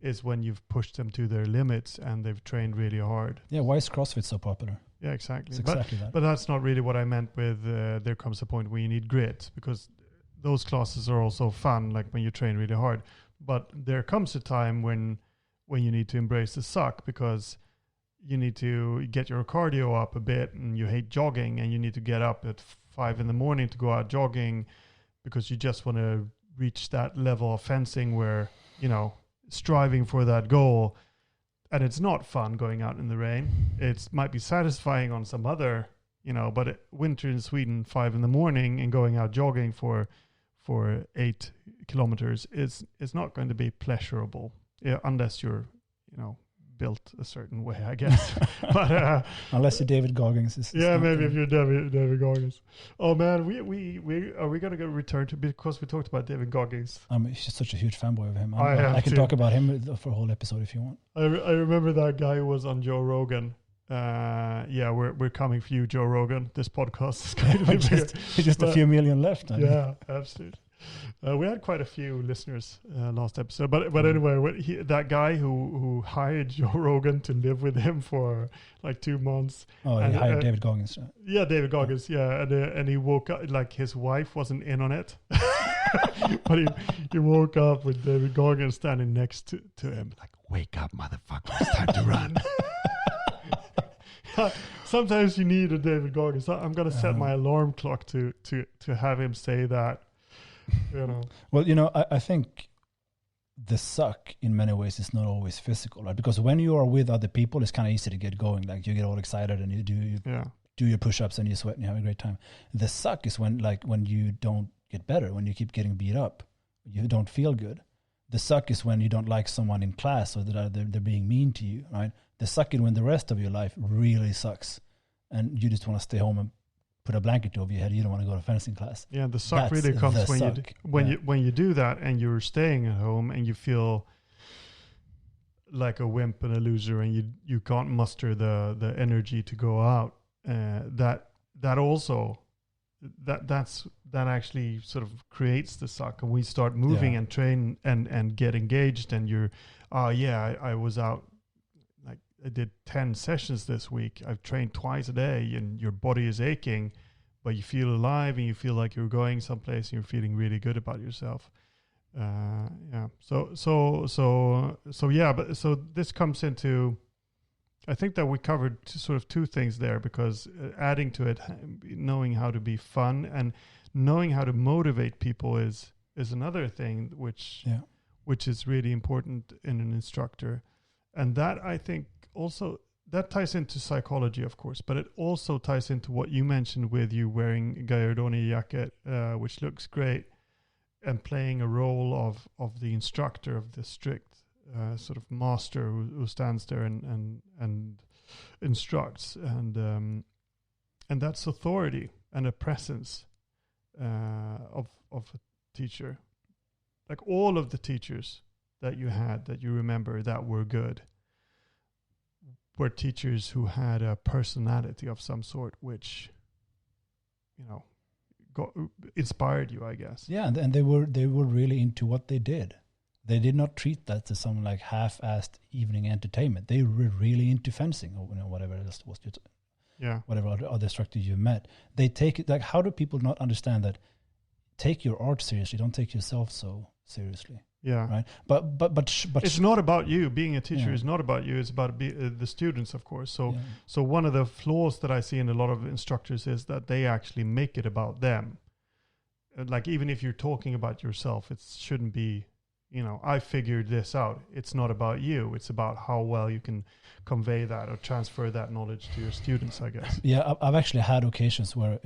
is when you've pushed them to their limits and they've trained really hard. Yeah, why is CrossFit so popular? Yeah, exactly. It's exactly that. But that's not really what I meant with there comes a point where you need grit, because those classes are also fun, like when you train really hard. But there comes a time when you need to embrace the suck, because you need to get your cardio up a bit, and you hate jogging, and you need to get up at 5 a.m. to go out jogging because you just want to reach that level of fencing where, striving for that goal. And it's not fun going out in the rain. It might be satisfying on some other, but winter in Sweden, 5 a.m. and going out jogging for 8 kilometers is not going to be pleasurable, unless you're, built a certain way, I guess. But unless you're David Goggins. Maybe if you're David Goggins. Oh man, we are we gonna return to, because we talked about David Goggins. I'm just such a huge fanboy of him. I can talk about him for a whole episode if you want. I remember that guy who was on Joe Rogan. We're coming for you, Joe Rogan. This podcast is going to be just a few million left. Yeah, absolutely. We had quite a few listeners last episode, but anyway, that guy who hired Joe Rogan to live with him for like 2 months. Oh, he hired David Goggins. Yeah, David Goggins. Yeah, and he woke up, like his wife wasn't in on it, but he woke up with David Goggins standing next to him, like, "Wake up, motherfucker! It's time to run." Sometimes you need a David Goggins. I'm gonna set my alarm clock to have him say that. Well, I think the suck in many ways is not always physical, right? Because when you are with other people, it's kind of easy to get going. Like you get all excited and you do your push-ups and you sweat and you have a great time. The suck is when you don't get better, when you keep getting beat up, you don't feel good. The suck is when you don't like someone in class, or that they're being mean to you, right? The suck is when the rest of your life really sucks and you just want to stay home and put a blanket over your head. You don't want to go to fencing class. Yeah, the suck That's really comes the when suck. when you do that and you're staying at home and you feel like a wimp and a loser and you can't muster the energy to go out. That actually sort of creates the suck, and we start moving and train and get engaged, and you're I was out, like I did 10 sessions this week, I've trained twice a day, and your body is aching, but you feel alive and you feel like you're going someplace and you're feeling really good about yourself. So this comes into, I think that we covered sort of two things there, because adding to it, knowing how to be fun and knowing how to motivate people is another thing which is really important in an instructor. And that, I think, also that ties into psychology, of course, but it also ties into what you mentioned with you wearing Gaiardoni jacket, which looks great, and playing a role of the instructor, of the strict sort of master who stands there and instructs, and that's authority and a presence of a teacher. Like all of the teachers that you had, that you remember that were good, were teachers who had a personality of some sort, which, inspired you, I guess. Yeah, and they were really into what they did. They did not treat that as some like half-assed evening entertainment. They were really into fencing, or whatever else was. Whatever other instructor you met, they take it like. How do people not understand that? Take your art seriously. Don't take yourself so seriously. Yeah. Right. But it's not about you. Being a teacher is not about you. It's about the students, of course. So one of the flaws that I see in a lot of instructors is that they actually make it about them. Like, even if you're talking about yourself, it shouldn't be, I figured this out. It's not about you. It's about how well you can convey that or transfer that knowledge to your students, I guess. Yeah, I've actually had occasions where,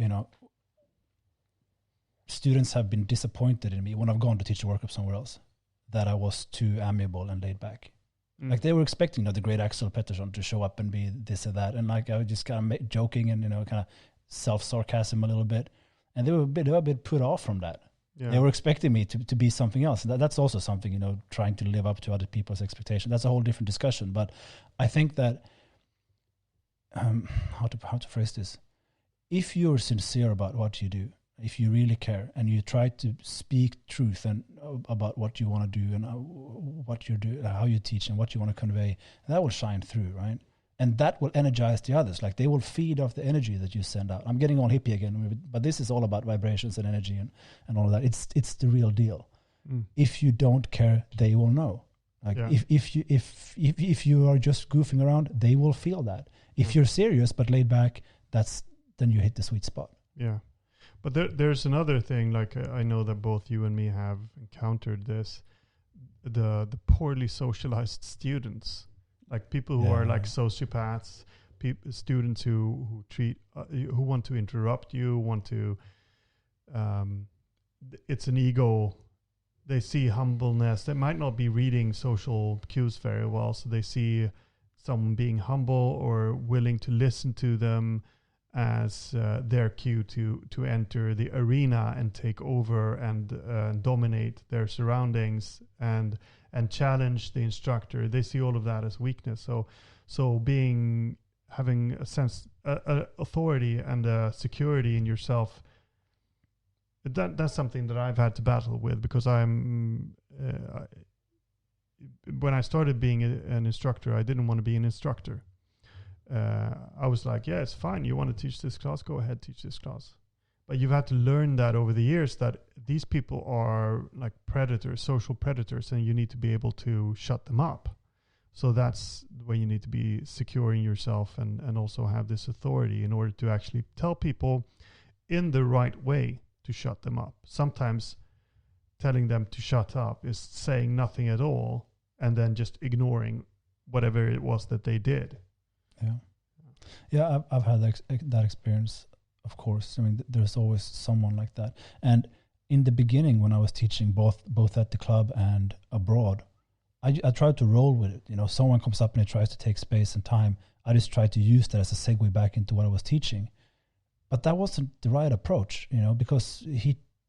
students have been disappointed in me when I've gone to teach a workshop somewhere else, that I was too amiable and laid back. Like they were expecting the great Axel Pettersson to show up and be this or that. And like I was just kind of joking and, kind of self-sarcasm a little bit. And they were a bit put off from that. Yeah. They were expecting me to be something else. And that's also something, trying to live up to other people's expectations. That's a whole different discussion. But I think that, how to phrase this? If you're sincere about what you do, if you really care and you try to speak truth and about what you want to do and what you do, how you teach and what you want to convey, that will shine through, right? And that will energize the others. Like they will feed off the energy that you send out. I'm getting all hippie again, but this is all about vibrations and energy and all of that. It's the real deal. If you don't care, they will know. Like if you are just goofing around, they will feel that. If you're serious but laid back, then you hit the sweet spot. Yeah. But there's another thing, like I know that both you and me have encountered this, the poorly socialized students, like people who are like sociopaths, students who treat, who want to interrupt you, it's an ego. They see humbleness. They might not be reading social cues very well, so they see someone being humble or willing to listen to them as their cue to enter the arena and take over and dominate their surroundings and challenge the instructor. They see all of that as weakness. So having a sense, authority and security in yourself, that's something that I've had to battle with, because when I started being an instructor, I didn't want to be an instructor. I was like, yeah, it's fine. You want to teach this class? Go ahead, teach this class. But you've had to learn that over the years, that these people are like predators, social predators, and you need to be able to shut them up. So that's where you need to be secure in yourself and also have this authority in order to actually tell people in the right way to shut them up. Sometimes telling them to shut up is saying nothing at all and then just ignoring whatever it was that they did. Yeah, I've had that experience, of course. I mean, there's always someone like that. And in the beginning, when I was teaching both at the club and abroad, I tried to roll with it. Someone comes up and tries to take space and time. I just tried to use that as a segue back into what I was teaching. But that wasn't the right approach, because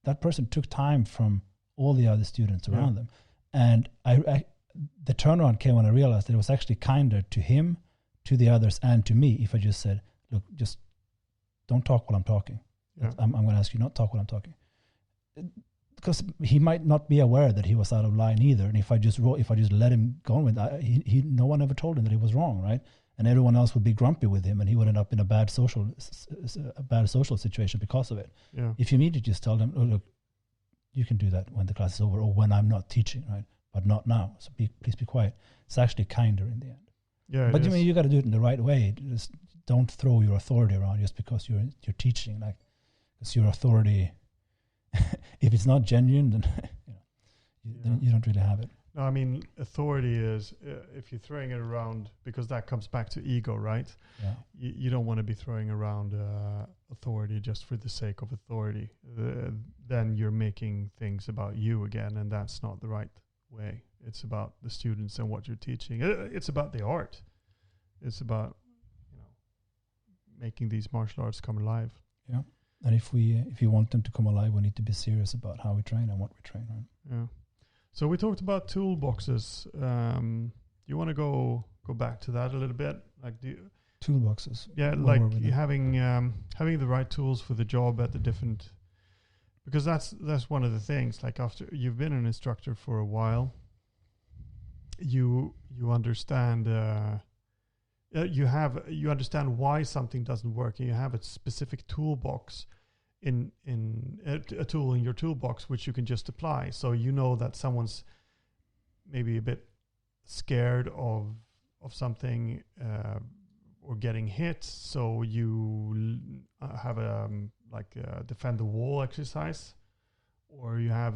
that person took time from all the other students around them. And the turnaround came when I realized that it was actually kinder to him, to the others, and to me if I just said, look, just don't talk while I'm talking. Yeah. I'm going to ask you not talk while I'm talking. Because he might not be aware that he was out of line either. And if I just let him go on with that, no one ever told him that he was wrong, right? And everyone else would be grumpy with him, and he would end up in a bad social situation because of it. Yeah. If you immediately just tell them, oh, look, you can do that when the class is over or when I'm not teaching, right? But not now. So please be quiet. It's actually kinder in the end. Yeah. But you got to do it in the right way. Just don't throw your authority around just because you're teaching. Like, it's your authority. If it's not genuine, then you don't really have it. No, I mean, authority is, if you're throwing it around, because that comes back to ego, right? Yeah. You don't want to be throwing around authority just for the sake of authority. Then you're making things about you again, and that's not the right way. It's about the students and what you're teaching. It's about the art. It's about, making these martial arts come alive. Yeah. And if you want them to come alive, we need to be serious about how we train and what we train, right? Yeah. So we talked about toolboxes. You want to go back to that a little bit, like toolboxes? Yeah, like having the right tools for the job at the different. Because that's one of the things. Like after you've been an instructor for a while, you understand. You understand why something doesn't work, and you have a specific toolbox. In a tool in your toolbox which you can just apply, so you know that someone's maybe a bit scared of something or getting hit, so you have a defend the wall exercise, or you have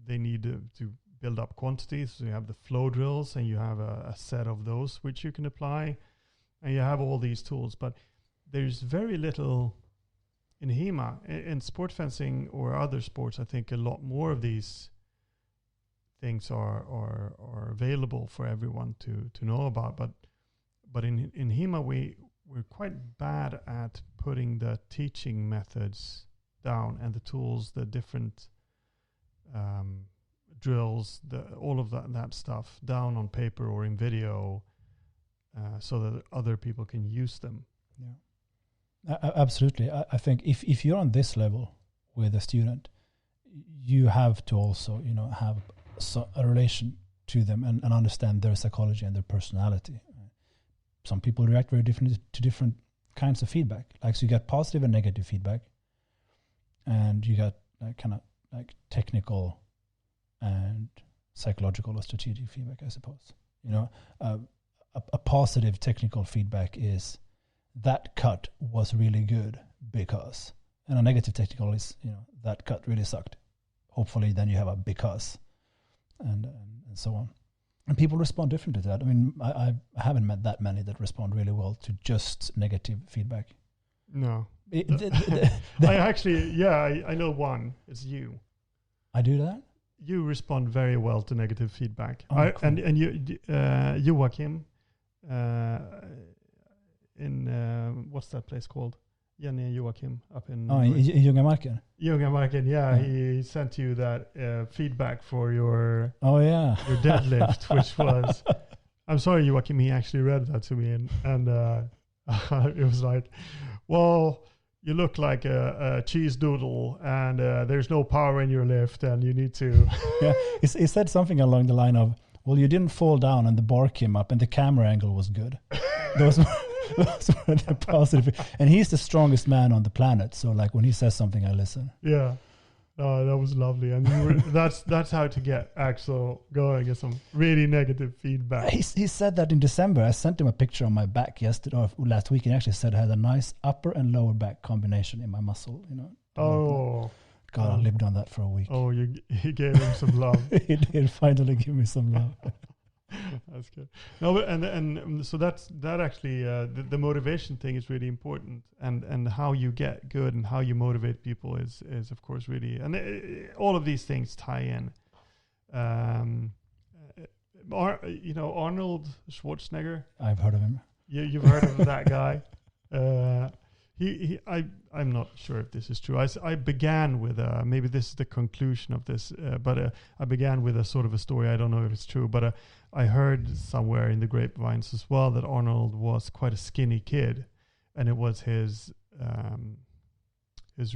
they need to build up quantities, so you have the flow drills, and you have a set of those which you can apply, and you have all these tools. But there's very little in HEMA. In sport fencing or other sports, I think a lot more of these things are available for everyone to know about. But in HEMA, we're quite bad at putting the teaching methods down and the tools, the different drills, all of that stuff down on paper or in video, so that other people can use them. Yeah. Absolutely. I think if you're on this level with a student, you have to also, have a relation to them and understand their psychology and their personality. Some people react very differently to different kinds of feedback. Like, so you get positive and negative feedback, and you got kind of like technical and psychological or strategic feedback, I suppose. A positive technical feedback is, that cut was really good because, and a negative technical is, that cut really sucked. Hopefully then you have a because, and so on. And people respond differently to that. I mean, I haven't met that many that respond really well to just negative feedback. No. I actually, I know one. It's you. I do that? You respond very well to negative feedback. Oh, cool. And you, Joachim, in what's that place called? Jenny and Joachim up in Ljungamarken. Ljungamarken, yeah. He sent you that feedback for your your deadlift, which was, I'm sorry, Joachim, he actually read that to me, and it was like, well, you look like a cheese doodle, and there's no power in your lift, and you need to. Yeah, he said something along the line of, well, you didn't fall down, and the bar came up, and the camera angle was good. Those were the positive. And he's the strongest man on the planet, so like when he says something, I listen. Yeah. Oh, that was lovely. And that's how to get Axel going, get some really negative feedback. He said that in December. I sent him a picture on my back last week, and actually said I had a nice upper and lower back combination in my muscle. Oh. God, I lived on that for a week. Oh, he gave him some love. He did finally give me some love. That's good. No, but and so that actually the motivation thing is really important, and how you get good and how you motivate people is of course really, and all of these things tie in. Arnold Schwarzenegger. I've heard of him. You've heard of that guy. I'm not sure if this is true. I began with maybe this is the conclusion of this, but I began with a sort of a story. I don't know if it's true, but I heard somewhere in the grapevines as well that Arnold was quite a skinny kid, and it was his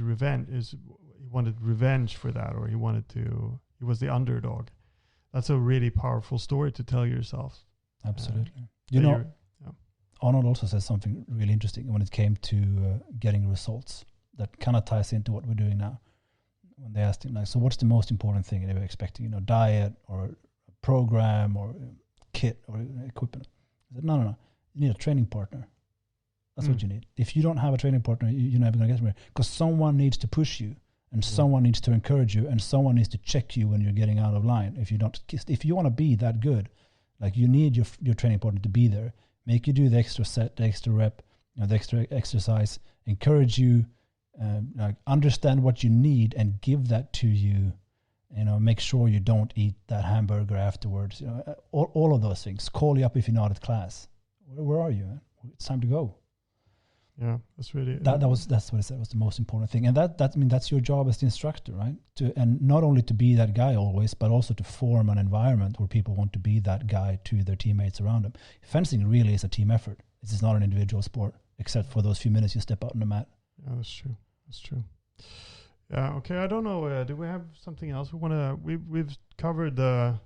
revenge. He wanted revenge for that, or he was the underdog. That's a really powerful story to tell yourself. Absolutely. Arnold also says something really interesting when it came to getting results that kind of ties into what we're doing now. When they asked him, like, so what's the most important thing they were expecting? Diet or a program or kit or equipment. He said, no. You need a training partner. That's what you need. If you don't have a training partner, you're never going to get somewhere. Because someone needs to push you, and someone needs to encourage you, and someone needs to check you when you're getting out of line. If you want to be that good, like, you need your training partner to be there. Make you do the extra set, the extra rep, the extra exercise, encourage you, understand what you need and give that to you. Make sure you don't eat that hamburger afterwards. All of those things. Call you up if you're not at class. Where are you? It's time to go. Yeah, that's really that's what I said was the most important thing, and that's your job as the instructor, right? And not only to be that guy always, but also to form an environment where people want to be that guy to their teammates around them. Fencing really is a team effort. This is not an individual sport, except for those few minutes you step out on the mat. Yeah, that's true. Yeah. Okay. I don't know. Do we have something else we want to? We've covered the.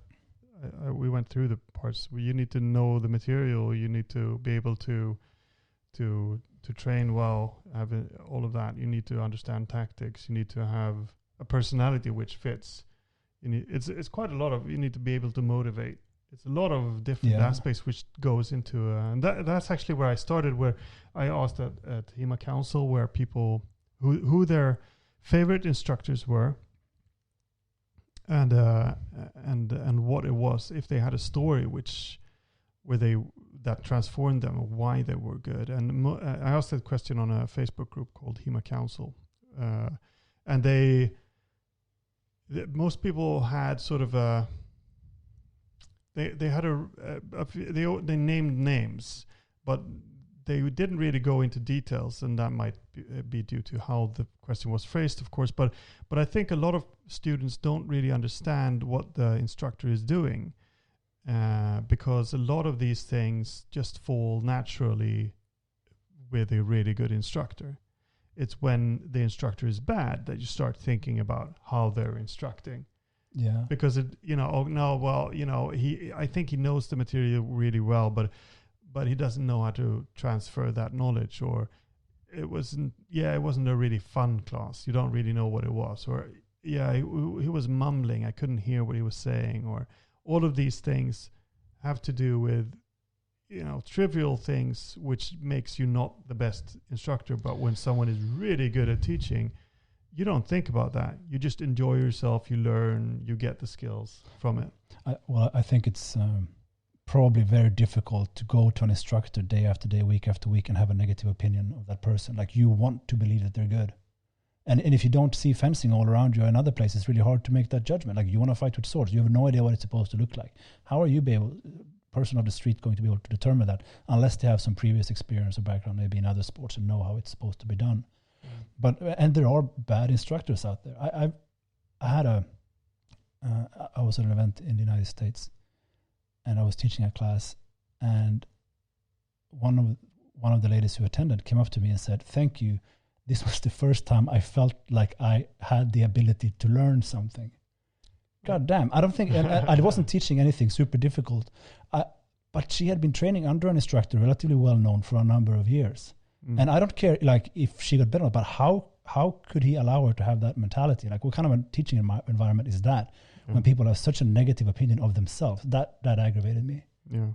We went through the parts. You need to know the material. You need to be able to train well, have all of that. You need to understand tactics. You need to have a personality which fits. It's quite a lot of. You need to be able to motivate. It's a lot of different aspects which goes into, and that's actually where I started. Where I asked at HEMA Council where people who their favorite instructors were, and what it was, if they had a story that transformed them, or why they were good. And I asked that question on a Facebook group called HEMA Council, and most people had sort of they named names, but they didn't really go into details, and that might be due to how the question was phrased, of course. But I think a lot of students don't really understand what the instructor is doing. Because a lot of these things just fall naturally with a really good instructor. It's when the instructor is bad that you start thinking about how they're instructing. Yeah. Because I think he knows the material really well, but he doesn't know how to transfer that knowledge, or it wasn't a really fun class. You don't really know what it was, or he was mumbling. I couldn't hear what he was saying, or all of these things have to do with, trivial things, which makes you not the best instructor. But when someone is really good at teaching, you don't think about that. You just enjoy yourself. You learn. You get the skills from it. I think it's probably very difficult to go to an instructor day after day, week after week, and have a negative opinion of that person. Like, you want to believe that they're good. And if you don't see fencing all around you in other places, it's really hard to make that judgment. Like, you want to fight with swords. You have no idea what it's supposed to look like. How are you person of the street going to be able to determine that, unless they have some previous experience or background, maybe in other sports, and know how it's supposed to be done? And there are bad instructors out there. I was at an event in the United States, and I was teaching a class, and one of the ladies who attended came up to me and said, "Thank you. This was the first time I felt like I had the ability to learn something." God damn. I don't think, I wasn't teaching anything super difficult, but she had been training under an instructor relatively well known for a number of years. And I don't care, like, if she got better, but how could he allow her to have that mentality? Like, what kind of a teaching environment is that when people have such a negative opinion of themselves? That aggravated me. Yeah.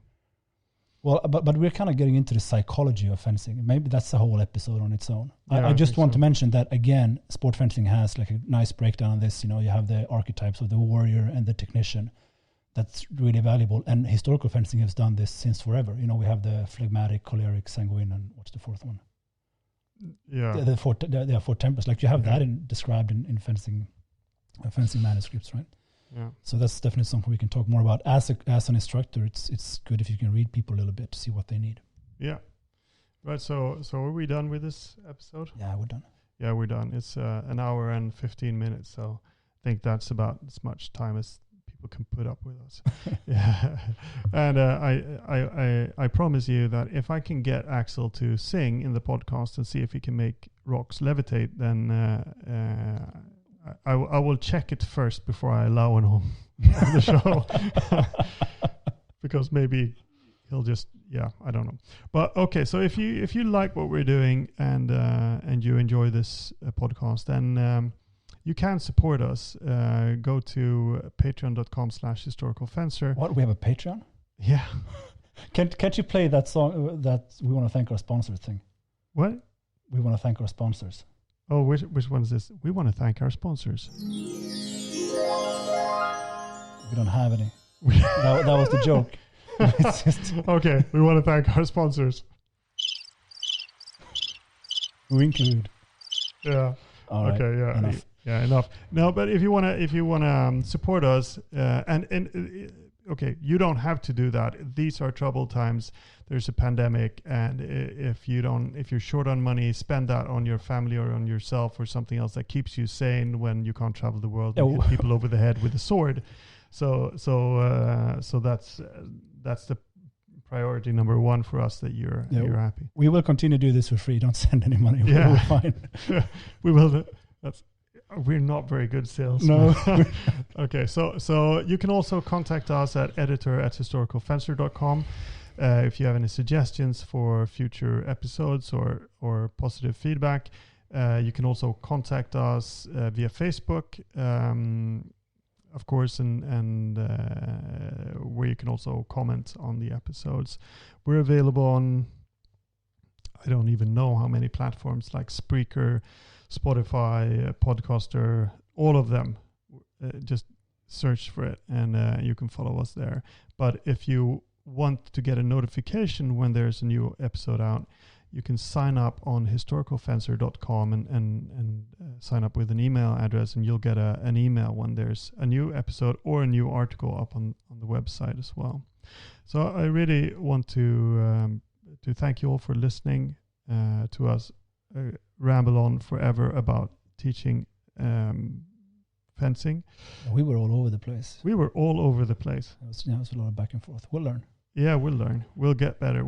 Well, but we're kind of getting into the psychology of fencing. Maybe that's a whole episode on its own. I just want to mention that, again, sport fencing has like a nice breakdown on this. You have the archetypes of the warrior and the technician. That's really valuable. And historical fencing has done this since forever. We have the phlegmatic, choleric, sanguine, and what's the fourth one? Yeah. There are four tempers. Like, you have that described in fencing manuscripts, right? Yeah. So that's definitely something we can talk more about. As an instructor, it's good if you can read people a little bit to see what they need. Yeah. Right. So are we done with this episode? Yeah, we're done. Yeah, we're done. It's an hour and 15 minutes. So I think that's about as much time as people can put up with us. Yeah. And I promise you that if I can get Axel to sing in the podcast and see if he can make rocks levitate, then I will check it first before I allow him on the show. Because maybe he'll just, I don't know. But okay, so if you like what we're doing and you enjoy this podcast, then you can support us. Go to patreon.com/historicalfencer. What? We have a Patreon? Yeah. Can't you play that song that we want to thank our sponsors thing? What? We want to thank our sponsors. Oh, which one is this? We want to thank our sponsors. We don't have any. that was the joke. It's just okay, we want to thank our sponsors. We include. Yeah. All right, okay. Yeah. Enough. Yeah. Enough. No, but if you wanna support us, okay, you don't have to do that. These are troubled times. There's a pandemic, and if you're short on money, spend that on your family or on yourself or something else that keeps you sane when you can't travel the world and hit people over the head with a sword. So that's the priority number one for us, that you're happy. We will continue to do this for free. Don't send any money. Yeah. We're fine. We will. We're not very good salesmen. No. Okay, so you can also contact us at editor@historicalfencer.com if you have any suggestions for future episodes or positive feedback. You can also contact us via Facebook. Of course, and where you can also comment on the episodes. We're available on, I don't even know how many platforms, like Spreaker, Spotify, Podcaster, all of them. Just search for it, and you can follow us there. But if you want to get a notification when there's a new episode out, you can sign up on historicalfencer.com and sign up with an email address, and you'll get an email when there's a new episode or a new article up on the website as well. So I really want to thank you all for listening to us ramble on forever about teaching fencing. We were all over the place. We were all over the place. It was a lot of back and forth. We'll learn. Yeah, we'll learn. We'll get better.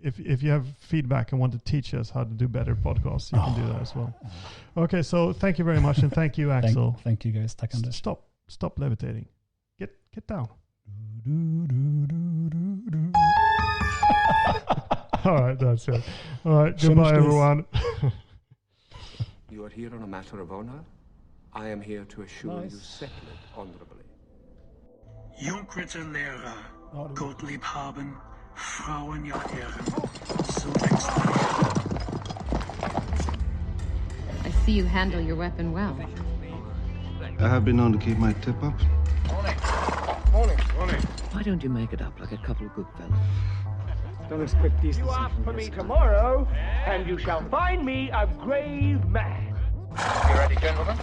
If you have feedback and want to teach us how to do better podcasts, you can do that as well. Okay, so thank you very much, and thank you, Axel. Thank you, guys. Stop levitating. Get down. All right, that's it. All right, goodbye, everyone. You are here on a matter of honor. I am here to assure you settle it honorably. Junkwitze Lehrer, Gottlieb haben, Frauen ja Herren, so wächst I see you handle your weapon well. I have been known to keep my tip up. Morning. Why don't you make it up like a couple of good fellows? Don't expect decency. You ask for me tomorrow, and you shall find me a grave man. You ready, gentlemen?